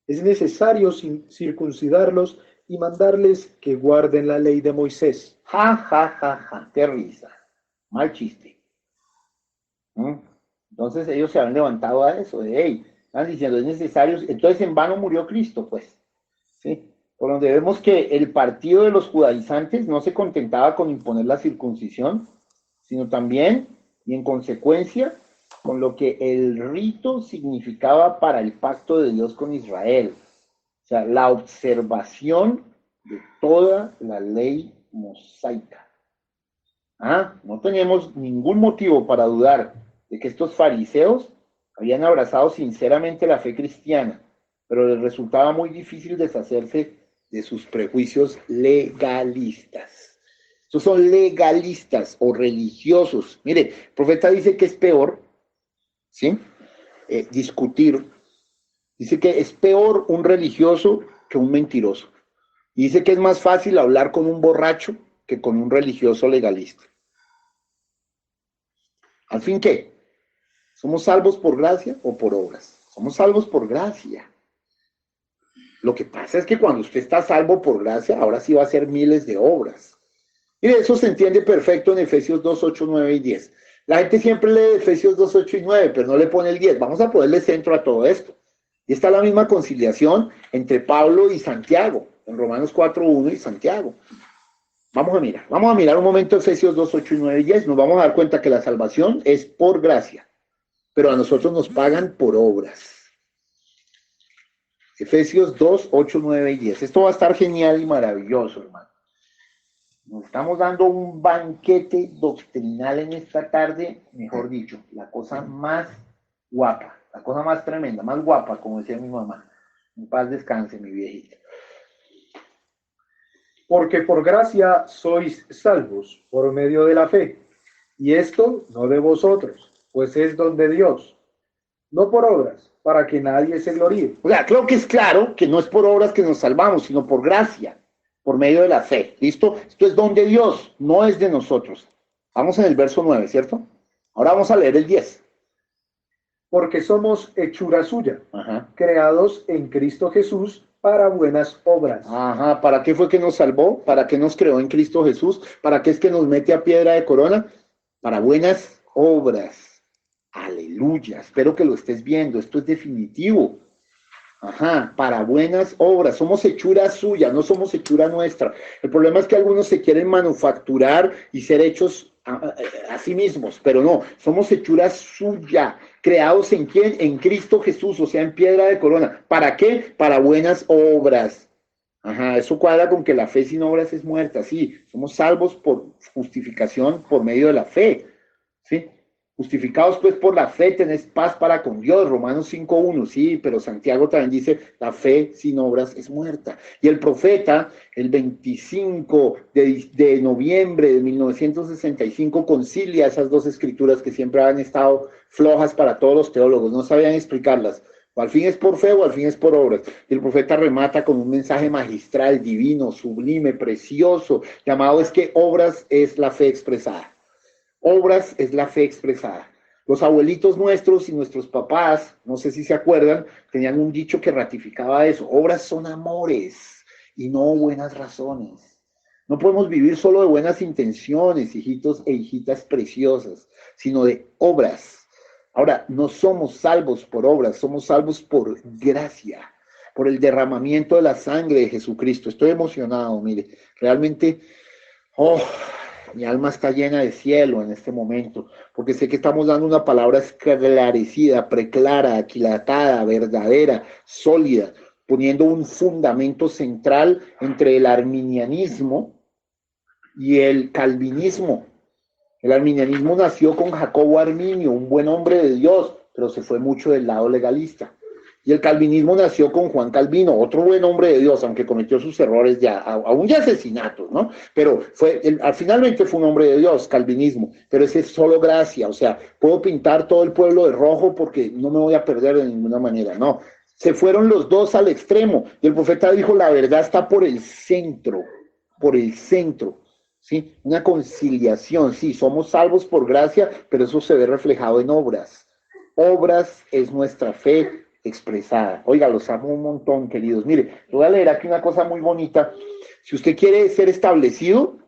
es necesario circuncidarlos y mandarles que guarden la ley de Moisés. Ja, ja, ja, ja, qué risa. Mal chiste. Entonces ellos se han levantado a eso, de hey, están diciendo es necesario, entonces en vano murió Cristo, pues. ¿Sí? Por donde vemos que el partido de los judaizantes no se contentaba con imponer la circuncisión, sino también, y en consecuencia, con lo que el rito significaba para el pacto de Dios con Israel. O sea, la observación de toda la ley mosaica. No teníamos ningún motivo para dudar de que estos fariseos habían abrazado sinceramente la fe cristiana, pero les resultaba muy difícil deshacerse de sus prejuicios legalistas. Estos son legalistas o religiosos. Mire, el profeta dice que es peor, ¿sí? Discutir. Dice que es peor un religioso que un mentiroso. Y dice que es más fácil hablar con un borracho que con un religioso legalista. ¿Al fin qué? ¿Somos salvos por gracia o por obras? Somos salvos por gracia. Lo que pasa es que cuando usted está salvo por gracia, ahora sí va a hacer miles de obras. Mire, eso se entiende perfecto en Efesios 2, 8, 9 y 10. La gente siempre lee Efesios 2, 8 y 9, pero no le pone el 10. Vamos a ponerle centro a todo esto. Y está la misma conciliación entre Pablo y Santiago, en Romanos 4, 1 y Santiago. Vamos a mirar un momento Efesios 2, 8 y 9 y 10. Nos vamos a dar cuenta que la salvación es por gracia, pero a nosotros nos pagan por obras. Efesios 2, 8, 9 y 10. Esto va a estar genial y maravilloso, hermano. Nos estamos dando un banquete doctrinal en esta tarde, mejor dicho, la cosa más guapa, la cosa más tremenda, más guapa, como decía mi mamá. En paz descanse, mi viejita. Porque por gracia sois salvos por medio de la fe, y esto no de vosotros, pues es don de Dios, no por obras, para que nadie se gloríe. O sea, creo que es claro que no es por obras que nos salvamos, sino por gracia, por medio de la fe. ¿Listo? Esto es don de Dios, no es de nosotros. Vamos en el verso 9, ¿cierto? Ahora vamos a leer el 10. Porque somos hechura suya, creados en Cristo Jesús para buenas obras. ¿Para qué fue que nos salvó? ¿Para qué nos creó en Cristo Jesús? ¿Para qué es que nos mete a piedra de corona? Para buenas obras. Aleluya, espero que lo estés viendo, esto es definitivo. Para buenas obras, somos hechura suya, no somos hechura nuestra. El problema es que algunos se quieren manufacturar y ser hechos a sí mismos, pero no, somos hechura suya, creados ¿en quién? En Cristo Jesús, o sea, en piedra de corona. ¿Para qué? Para buenas obras. Eso cuadra con que la fe sin obras es muerta, sí, somos salvos por justificación por medio de la fe, ¿sí? Justificados pues por la fe tenés paz para con Dios, Romanos 5:1, sí, pero Santiago también dice, la fe sin obras es muerta. Y el profeta, el 25 de noviembre de 1965, concilia esas dos escrituras que siempre han estado flojas para todos los teólogos, no sabían explicarlas. O al fin es por fe o al fin es por obras. Y el profeta remata con un mensaje magistral, divino, sublime, precioso, llamado es que obras es la fe expresada. Obras es la fe expresada. Los abuelitos nuestros y nuestros papás, no sé si se acuerdan, tenían un dicho que ratificaba eso. Obras son amores y no buenas razones. No podemos vivir solo de buenas intenciones, hijitos e hijitas preciosas, sino de obras. Ahora, no somos salvos por obras, somos salvos por gracia, por el derramamiento de la sangre de Jesucristo. Estoy emocionado, mire, realmente, mi alma está llena de cielo en este momento, porque sé que estamos dando una palabra esclarecida, preclara, aquilatada, verdadera, sólida, poniendo un fundamento central entre el arminianismo y el calvinismo. El arminianismo nació con Jacobo Arminio, un buen hombre de Dios, pero se fue mucho del lado legalista. Y el calvinismo nació con Juan Calvino, otro buen hombre de Dios, aunque cometió sus errores ya, aún ya asesinatos, ¿no? Pero finalmente fue un hombre de Dios, calvinismo, pero ese es solo gracia, o sea, puedo pintar todo el pueblo de rojo porque no me voy a perder de ninguna manera, no. Se fueron los dos al extremo, y el profeta dijo, la verdad está por el centro, ¿sí? Una conciliación, sí, somos salvos por gracia, pero eso se ve reflejado en obras. Obras es nuestra fe expresada. Oiga, los amo un montón, queridos. Mire, le voy a leer aquí una cosa muy bonita. Si usted quiere ser establecido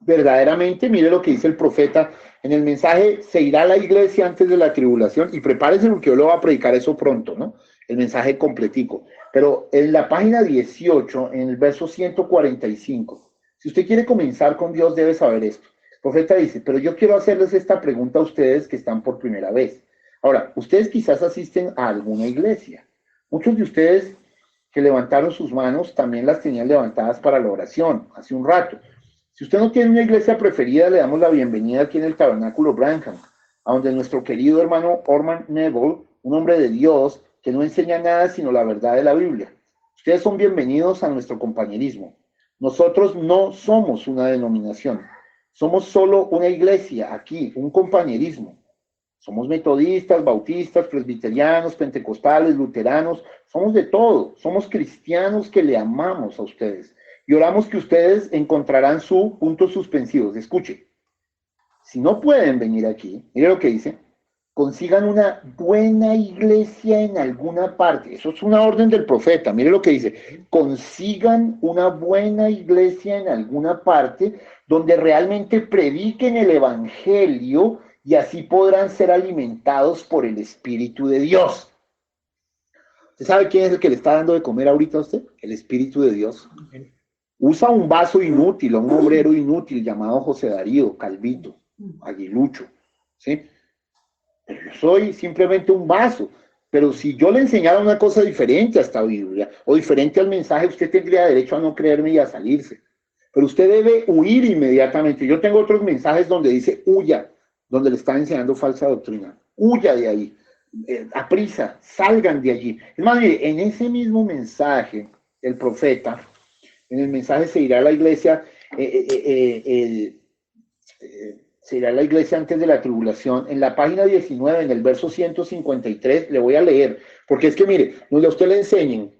verdaderamente, mire lo que dice el profeta en el mensaje, se irá a la iglesia antes de la tribulación, y prepárese porque yo lo voy a predicar eso pronto, ¿no? El mensaje completico. Pero en la página 18, en el verso 145, si usted quiere comenzar con Dios, debe saber esto. El profeta dice, pero yo quiero hacerles esta pregunta a ustedes que están por primera vez. Ahora, ustedes quizás asisten a alguna iglesia. Muchos de ustedes que levantaron sus manos también las tenían levantadas para la oración, hace un rato. Si usted no tiene una iglesia preferida, le damos la bienvenida aquí en el Tabernáculo Branham, a donde nuestro querido hermano Orman Neville, un hombre de Dios que no enseña nada sino la verdad de la Biblia. Ustedes son bienvenidos a nuestro compañerismo. Nosotros no somos una denominación, somos solo una iglesia aquí, un compañerismo. Somos metodistas, bautistas, presbiterianos, pentecostales, luteranos, somos de todo, somos cristianos que le amamos a ustedes. Y oramos que ustedes encontrarán su puntos suspensivos. Escuche, si no pueden venir aquí, mire lo que dice, consigan una buena iglesia en alguna parte. Eso es una orden del profeta. Mire lo que dice, consigan una buena iglesia en alguna parte donde realmente prediquen el evangelio y así podrán ser alimentados por el Espíritu de Dios. ¿Usted sabe quién es el que le está dando de comer ahorita a usted? El Espíritu de Dios. Usa un vaso inútil, a un obrero inútil llamado José Darío, Calvito, Aguilucho, ¿sí? Pero yo soy simplemente un vaso. Pero si yo le enseñara una cosa diferente a esta Biblia, o diferente al mensaje, usted tendría derecho a no creerme y a salirse. Pero usted debe huir inmediatamente. Yo tengo otros mensajes donde dice huya, donde le están enseñando falsa doctrina. Huya de ahí. A prisa, salgan de allí. Es más, mire, en ese mismo mensaje, el profeta, en el mensaje se irá a la iglesia, se irá a la iglesia antes de la tribulación. En la página 19, en el verso 153, le voy a leer, porque es que mire, donde a usted le enseñen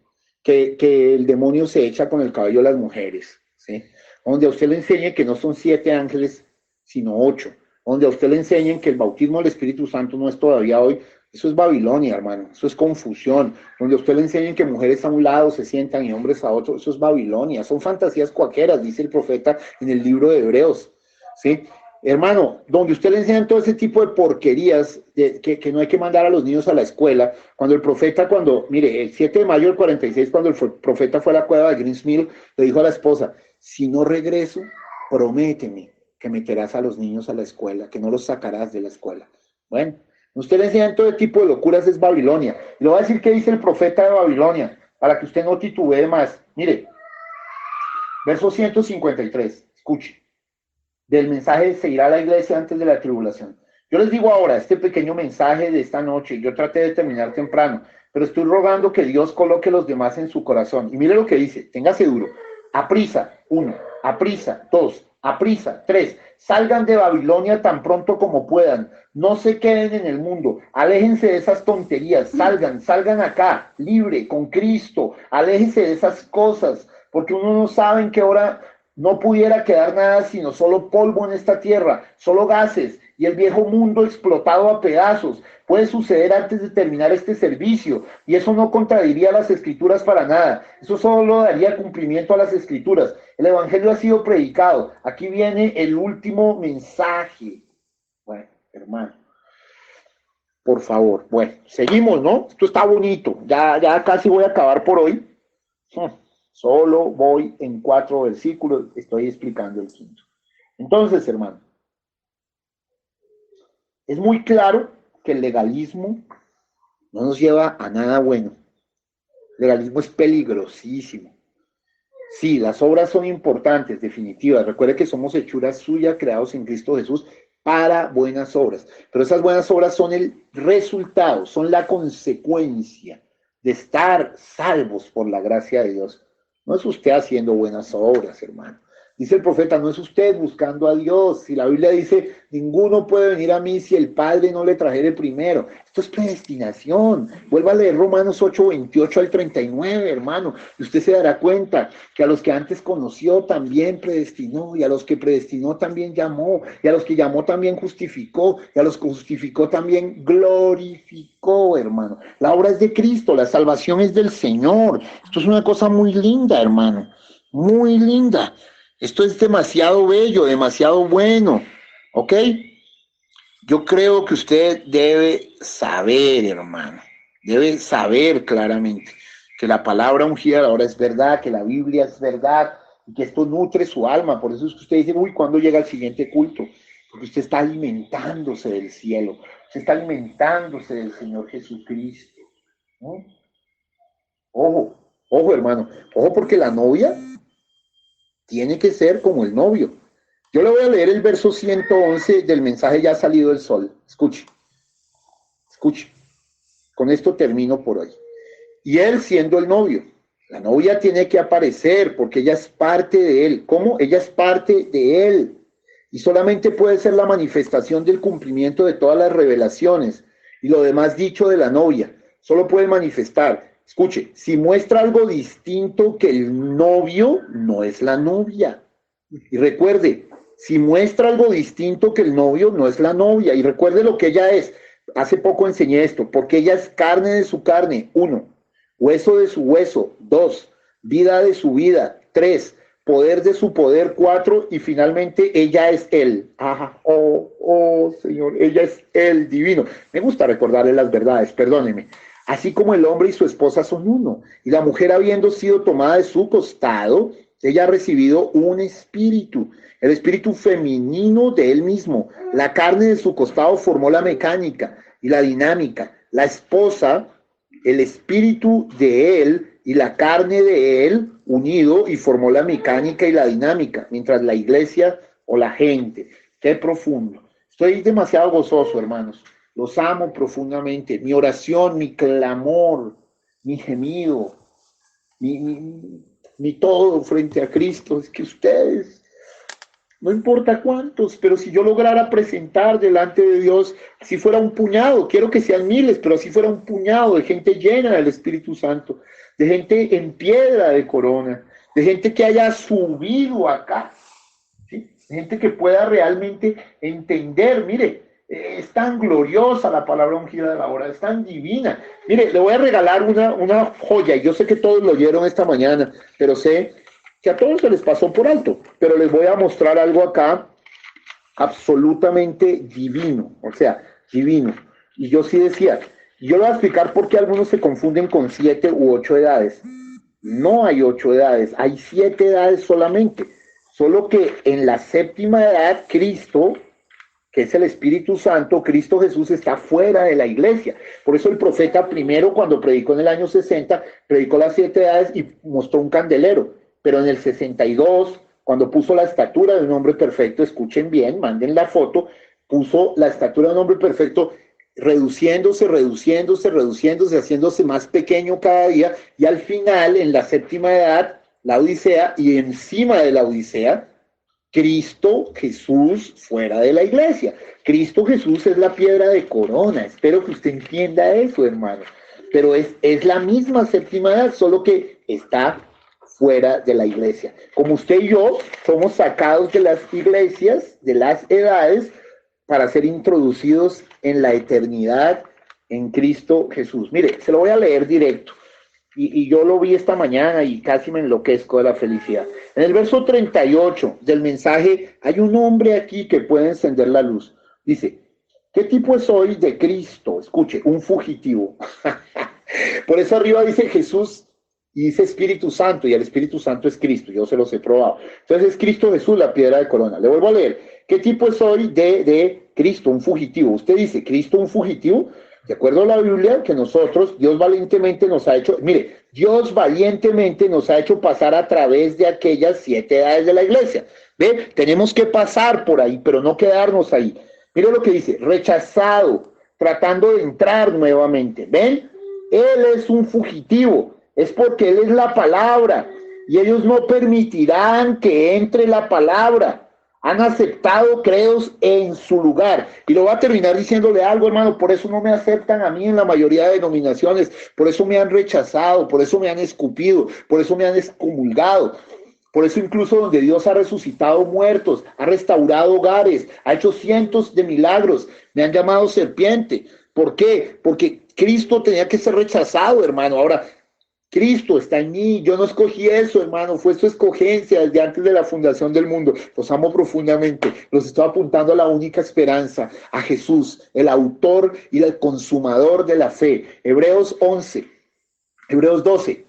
que el demonio se echa con el cabello de las mujeres, ¿sí? Donde a usted le enseñe que no son 7 ángeles, sino 8. Donde a usted le enseñen que el bautismo del Espíritu Santo no es todavía hoy. Eso es Babilonia, hermano, eso es confusión. Donde a usted le enseñen que mujeres a un lado se sientan y hombres a otro, eso es Babilonia, son fantasías cuaqueras, dice el profeta en el libro de Hebreos, ¿sí? Hermano, donde usted le enseñan todo ese tipo de porquerías, que no hay que mandar a los niños a la escuela, cuando el profeta, mire, el 7 de mayo del 46, cuando el profeta fue a la cueva de Greensmill, le dijo a la esposa, si no regreso, prométeme que meterás a los niños a la escuela, que no los sacarás de la escuela. Bueno, usted le enseñan todo tipo de locuras, es Babilonia. Y le voy a decir qué dice el profeta de Babilonia, para que usted no titubee más. Mire, verso 153, escuche. Del mensaje se irá a la iglesia antes de la tribulación. Yo les digo ahora, este pequeño mensaje de esta noche, yo traté de terminar temprano, pero estoy rogando que Dios coloque los demás en su corazón. Y mire lo que dice, téngase duro. Aprisa, 1, aprisa, 2, aprisa, 3, salgan de Babilonia tan pronto como puedan, no se queden en el mundo, aléjense de esas tonterías, salgan acá, libre, con Cristo, aléjense de esas cosas, porque uno no sabe en qué hora no pudiera quedar nada sino solo polvo en esta tierra, solo gases y el viejo mundo explotado a pedazos. Puede suceder antes de terminar este servicio y eso no contradiría las escrituras para nada. Eso solo daría cumplimiento a las escrituras. El evangelio ha sido predicado. Aquí viene el último mensaje. Bueno, hermano, por favor. Bueno, seguimos, ¿no? Esto está bonito. Ya casi voy a acabar por hoy. Solo voy en 4 versículos, estoy explicando el 5. Entonces, hermano, es muy claro que el legalismo no nos lleva a nada bueno. El legalismo es peligrosísimo. Sí, las obras son importantes, definitivas. Recuerde que somos hechuras suyas, creados en Cristo Jesús para buenas obras. Pero esas buenas obras son el resultado, son la consecuencia de estar salvos por la gracia de Dios. No es usted haciendo buenas obras, hermano. Dice el profeta, no es usted buscando a Dios. Si la Biblia dice, ninguno puede venir a mí si el Padre no le trajere primero. Esto es predestinación. Vuelva a leer Romanos 8, 28 al 39, hermano. Y usted se dará cuenta que a los que antes conoció también predestinó. Y a los que predestinó también llamó. Y a los que llamó también justificó. Y a los que justificó también glorificó, hermano. La obra es de Cristo. La salvación es del Señor. Esto es una cosa muy linda, hermano. Muy linda. Esto es demasiado bello, demasiado bueno, ¿ok? Yo creo que usted debe saber, hermano, debe saber claramente que la palabra ungida ahora es verdad, que la Biblia es verdad y que esto nutre su alma. Por eso es que usted dice, uy, ¿cuándo llega el siguiente culto? Porque usted está alimentándose del cielo, usted está alimentándose del Señor Jesucristo, ¿no? Ojo, ojo, hermano, ojo, porque la novia tiene que ser como el novio. Yo le voy a leer el verso 111 del mensaje Ya ha salido el sol. Escuche, escuche. Con esto termino por hoy. Y él siendo el novio, la novia tiene que aparecer porque ella es parte de él. ¿Cómo? Ella es parte de él. Y solamente puede ser la manifestación del cumplimiento de todas las revelaciones y lo demás dicho de la novia. Solo puede manifestar. Escuche, si muestra algo distinto que el novio, no es la novia. Y recuerde, si muestra algo distinto que el novio, no es la novia. Y recuerde lo que ella es. Hace poco enseñé esto, porque ella es carne de su carne, 1, hueso de su hueso, 2, vida de su vida, 3, poder de su poder, 4, y finalmente ella es él. Ajá, Señor, ella es el divino. Me gusta recordarle las verdades, perdóneme. Así como el hombre y su esposa son uno, y la mujer habiendo sido tomada de su costado, ella ha recibido un espíritu, el espíritu femenino de él mismo. La carne de su costado formó la mecánica y la dinámica. La esposa, el espíritu de él y la carne de él unido y formó la mecánica y la dinámica, mientras la iglesia o la gente. Qué profundo. Estoy demasiado gozoso, hermanos. Los amo profundamente. Mi oración, mi clamor, mi gemido, mi todo frente a Cristo es que ustedes, no importa cuántos, pero si yo lograra presentar delante de Dios, si fuera un puñado, quiero que sean miles, pero si fuera un puñado de gente llena del Espíritu Santo, de gente en piedra de corona, de gente que haya subido acá, ¿sí? De gente que pueda realmente entender, mire, es tan gloriosa la palabra ungida de la hora, es tan divina. Mire, le voy a regalar una joya, y yo sé que todos lo oyeron esta mañana, pero sé que a todos se les pasó por alto, pero les voy a mostrar algo acá absolutamente divino, o sea, divino. Y yo sí decía, yo le voy a explicar por qué algunos se confunden con 7 u 8 edades. No hay 8 edades, hay 7 edades solamente, solo que en la séptima edad, Cristo, que es el Espíritu Santo, Cristo Jesús está fuera de la iglesia. Por eso el profeta primero, cuando predicó en el año 60, predicó las 7 edades y mostró un candelero. Pero en el 62, cuando puso la estatura de un hombre perfecto, escuchen bien, manden la foto, puso la estatura de un hombre perfecto reduciéndose, haciéndose más pequeño cada día, y al final, en la séptima edad, la Odisea, y encima de la Odisea, Cristo Jesús fuera de la iglesia. Cristo Jesús es la piedra de corona. Espero que usted entienda eso, hermano. Pero es la misma séptima edad, solo que está fuera de la iglesia. Como usted y yo somos sacados de las iglesias, de las edades, para ser introducidos en la eternidad en Cristo Jesús. Mire, se lo voy a leer directo. Y yo lo vi esta mañana y casi me enloquezco de la felicidad. En el verso 38 del mensaje hay un hombre aquí que puede encender la luz. Dice, ¿qué tipo soy de Cristo? Escuche, un fugitivo. Por eso arriba dice Jesús y dice Espíritu Santo, y el Espíritu Santo es Cristo, yo se los he probado. Entonces es Cristo Jesús la piedra de corona. Le vuelvo a leer, ¿qué tipo soy de Cristo? Un fugitivo. Usted dice, ¿Cristo un fugitivo? De acuerdo a la Biblia, que nosotros, Dios valientemente nos ha hecho, mire, Dios valientemente nos ha hecho pasar a través de aquellas 7 edades de la iglesia. ¿Ve? Tenemos que pasar por ahí, pero no quedarnos ahí. Mire lo que dice, rechazado, tratando de entrar nuevamente. ¿Ven? Él es un fugitivo, es porque Él es la palabra y ellos no permitirán que entre la palabra. Han aceptado credos en su lugar. Y lo va a terminar diciéndole algo, hermano, por eso no me aceptan a mí en la mayoría de denominaciones, por eso me han rechazado, por eso me han escupido, por eso me han excomulgado. Por eso incluso donde Dios ha resucitado muertos, ha restaurado hogares, ha hecho cientos de milagros, me han llamado serpiente. ¿Por qué? Porque Cristo tenía que ser rechazado, hermano. Ahora, Cristo está en mí, yo no escogí eso, hermano, fue su escogencia desde antes de la fundación del mundo. Los amo profundamente, los estoy apuntando a la única esperanza, a Jesús, el autor y el consumador de la fe. Hebreos 11, Hebreos 12,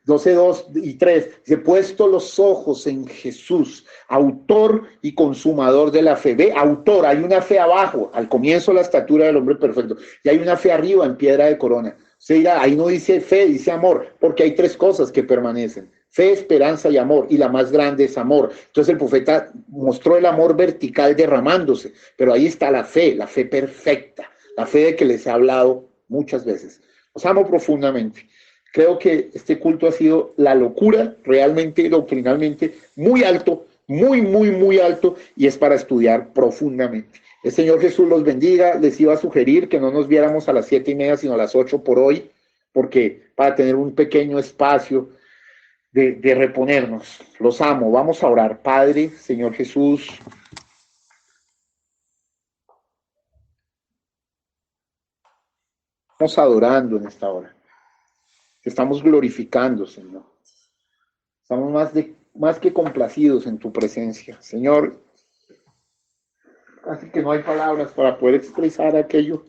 2 y 3, dice, puesto los ojos en Jesús, autor y consumador de la fe. Ve, autor, hay una fe abajo, al comienzo la estatura del hombre perfecto, y hay una fe arriba en piedra de corona. Se dirá, ahí no dice fe, dice amor, porque hay 3 cosas que permanecen: fe, esperanza y amor, y la más grande es amor. Entonces el profeta mostró el amor vertical derramándose, pero ahí está la fe perfecta, la fe de que les he hablado muchas veces. Los amo profundamente. Creo que este culto ha sido la locura, realmente, doctrinalmente, muy alto, muy alto, y es para estudiar profundamente. El Señor Jesús los bendiga. Les iba a sugerir que no nos viéramos a las 7:30, sino a las 8 por hoy, porque para tener un pequeño espacio de reponernos. Los amo. Vamos a orar. Padre, Señor Jesús, estamos adorando en esta hora. Te estamos glorificando, Señor. Estamos más que complacidos en tu presencia. Señor, así que no hay palabras para poder expresar aquello,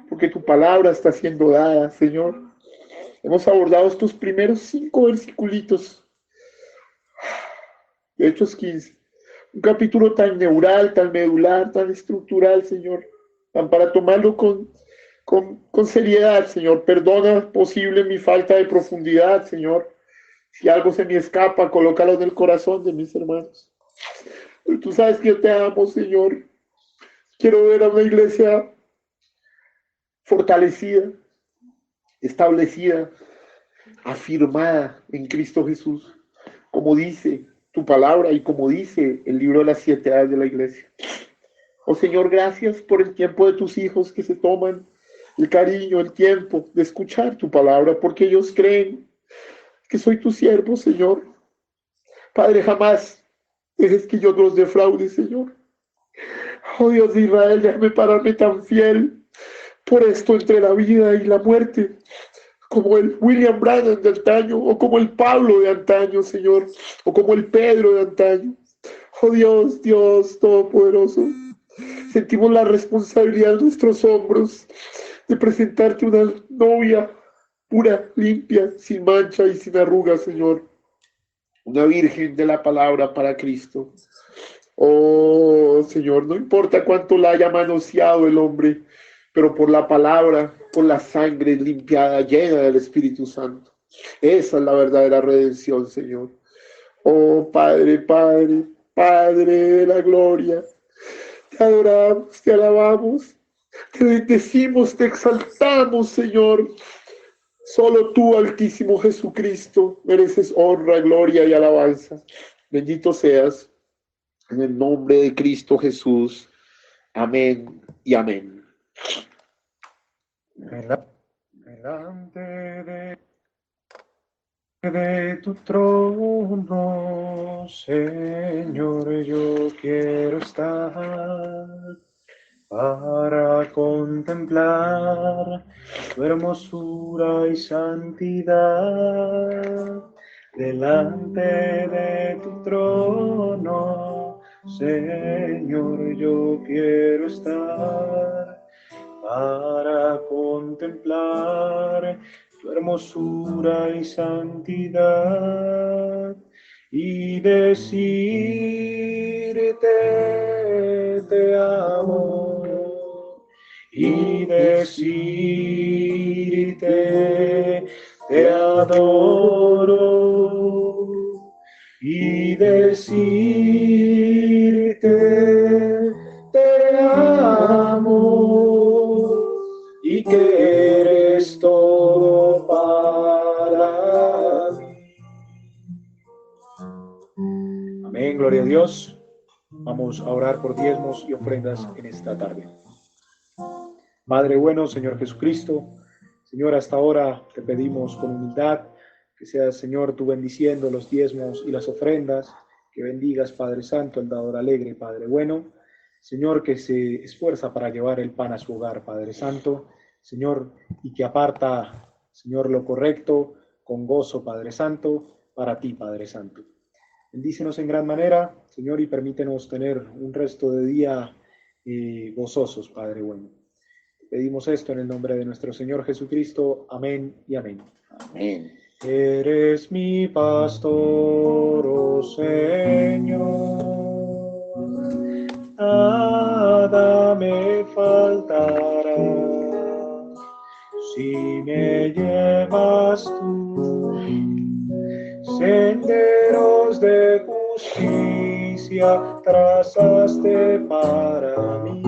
porque tu palabra está siendo dada, Señor. Hemos abordado estos primeros 5 versiculitos de Hechos 15. Un capítulo tan neural, tan medular, tan estructural, Señor. Tan para tomarlo con seriedad, Señor. Perdona posible mi falta de profundidad, Señor. Si algo se me escapa, colócalo en el corazón de mis hermanos. Pero tú sabes que yo te amo, Señor. Quiero ver a una iglesia fortalecida, establecida, afirmada en Cristo Jesús, como dice tu palabra y como dice el libro de las 7 edades de la iglesia. Oh Señor, gracias por el tiempo de tus hijos que se toman el cariño, el tiempo de escuchar tu palabra, porque ellos creen que soy tu siervo, Señor. Padre, jamás dejes que yo los defraude, Señor. Oh Dios de Israel, déjame pararme tan fiel por esto entre la vida y la muerte, como el William Branham de antaño, o como el Pablo de antaño, Señor, o como el Pedro de antaño. Oh Dios, Dios Todopoderoso, sentimos la responsabilidad en nuestros hombros de presentarte una novia pura, limpia, sin mancha y sin arrugas, Señor. Una virgen de la palabra para Cristo. Oh, Señor, no importa cuánto la haya manoseado el hombre, pero por la palabra, por la sangre limpiada, llena del Espíritu Santo. Esa es la verdadera redención, Señor. Oh, Padre, Padre, Padre de la gloria, te adoramos, te alabamos, te bendecimos, te exaltamos, Señor. Solo tú, Altísimo Jesucristo, mereces honra, gloria y alabanza. Bendito seas. En el nombre de Cristo Jesús. Amén y amén. Delante de tu trono, Señor, yo quiero estar para contemplar tu hermosura y santidad. Delante de tu trono, Señor, yo quiero estar para contemplar tu hermosura y santidad y decirte te amo y decirte te amo. adoro y decirte te amo y que eres todo para mí. Amén, gloria a Dios. Vamos a orar por diezmos y ofrendas en esta tarde. Padre bueno, Señor Jesucristo, Señor, hasta ahora te pedimos con humildad que seas, Señor, tú bendiciendo los diezmos y las ofrendas, que bendigas, Padre Santo, el dador alegre, Padre bueno, Señor, que se esfuerza para llevar el pan a su hogar, Padre Santo, Señor, y que aparta, Señor, lo correcto con gozo, Padre Santo, para ti, Padre Santo. Bendícenos en gran manera, Señor, y permítenos tener un resto de día gozosos, Padre bueno. Pedimos esto en el nombre de nuestro Señor Jesucristo. Amén y amén. Amén. Eres mi pastor, oh Señor, nada me faltará. Si me llevas tú senderos de justicia, trazaste para mí.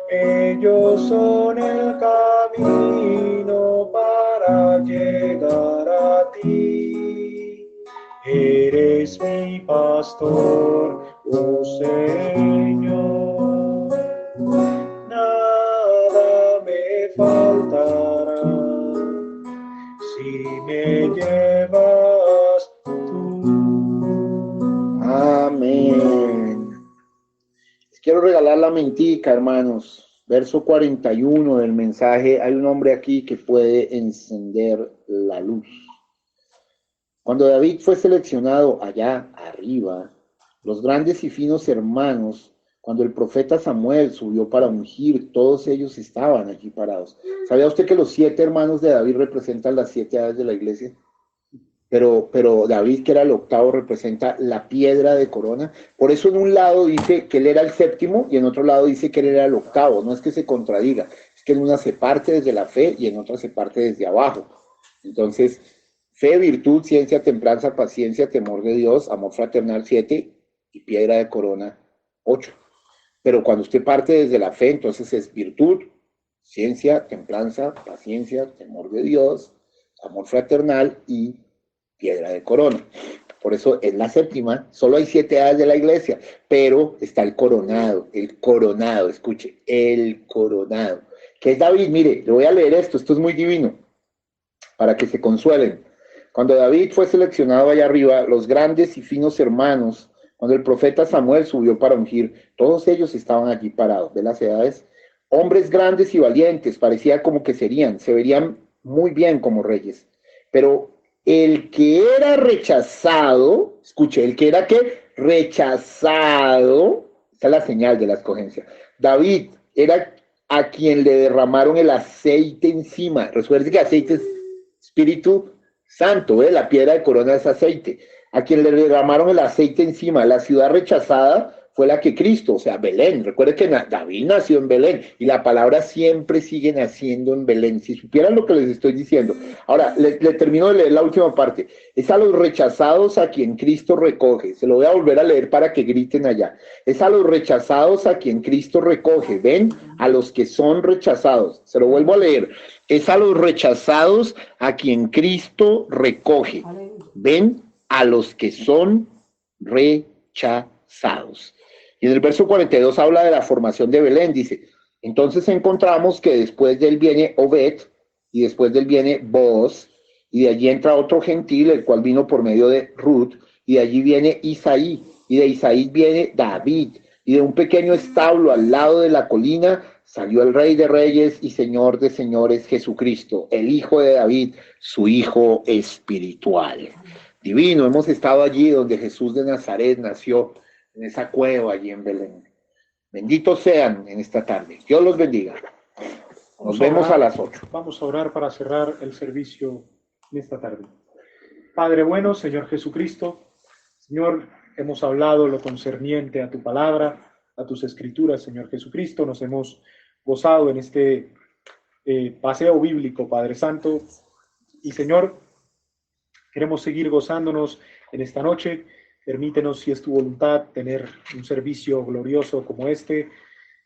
Ellos son el camino para llegar a ti. Eres mi pastor, oh Señor. Nada me faltará si me llevas tú. Amén. Les quiero regalar la mentica, hermanos. Verso 41 del mensaje. Hay un hombre aquí que puede encender la luz. Cuando David fue seleccionado allá arriba, los grandes y finos hermanos, cuando el profeta Samuel subió para ungir, todos ellos estaban allí parados. ¿Sabía usted que los 7 hermanos de David representan las 7 edades de la iglesia? Pero David, que era el octavo, representa la piedra de corona. Por eso en un lado dice que él era el séptimo y en otro lado dice que él era el octavo. No es que se contradiga, es que en una se parte desde la fe y en otra se parte desde abajo. Entonces, fe, virtud, ciencia, templanza, paciencia, temor de Dios, amor fraternal 7 y piedra de corona 8. Pero cuando usted parte desde la fe, entonces es virtud, ciencia, templanza, paciencia, temor de Dios, amor fraternal y piedra de corona. Por eso es la séptima. Solo hay 7 edades de la iglesia, pero está el coronado, escuche, el coronado. ¿Qué es David? Mire, le voy a leer esto es muy divino, para que se consuelen. Cuando David fue seleccionado allá arriba, los grandes y finos hermanos, cuando el profeta Samuel subió para ungir, todos ellos estaban allí parados. ¿Ve las edades? Hombres grandes y valientes, parecía como que se verían muy bien como reyes. Pero el que era rechazado, escuche, el que era ¿qué? Rechazado, esa es la señal de la escogencia. David era a quien le derramaron el aceite encima. Recuerde que aceite es Espíritu Santo, la piedra de corona es aceite. A quien le derramaron el aceite encima. La ciudad rechazada fue la que Cristo, o sea, Belén. Recuerde que David nació en Belén y la palabra siempre sigue naciendo en Belén. Si supieran lo que les estoy diciendo. Ahora, le termino de leer la última parte. Es a los rechazados a quien Cristo recoge. Se lo voy a volver a leer para que griten allá. Es a los rechazados a quien Cristo recoge. ¿Ven? A los que son rechazados. Se lo vuelvo a leer. Es a los rechazados a quien Cristo recoge. ¿Ven? A los que son rechazados. Y en el verso 42 habla de la formación de Belén, dice, entonces encontramos que después de él viene Obed, y después de él viene Booz, y de allí entra otro gentil, el cual vino por medio de Ruth, y de allí viene Isaí, y de Isaí viene David, y de un pequeño establo al lado de la colina salió el Rey de Reyes y Señor de Señores, Jesucristo, el Hijo de David, su Hijo espiritual. Divino, hemos estado allí donde Jesús de Nazaret nació, en esa cueva allí en Belén. Benditos sean en esta tarde. Dios los bendiga. Nos vemos a las 8. Vamos a orar para cerrar el servicio en esta tarde. Padre bueno, Señor Jesucristo, Señor, hemos hablado lo concerniente a tu palabra, a tus escrituras, Señor Jesucristo. Nos hemos gozado en este paseo bíblico, Padre Santo, Y Señor, queremos seguir gozándonos en esta noche. Permítenos, si es tu voluntad, tener un servicio glorioso como este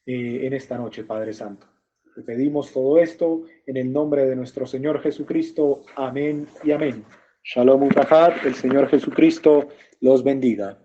en esta noche, Padre Santo. Te pedimos todo esto en el nombre de nuestro Señor Jesucristo. Amén y amén. Shalom Utrajat, el Señor Jesucristo los bendiga.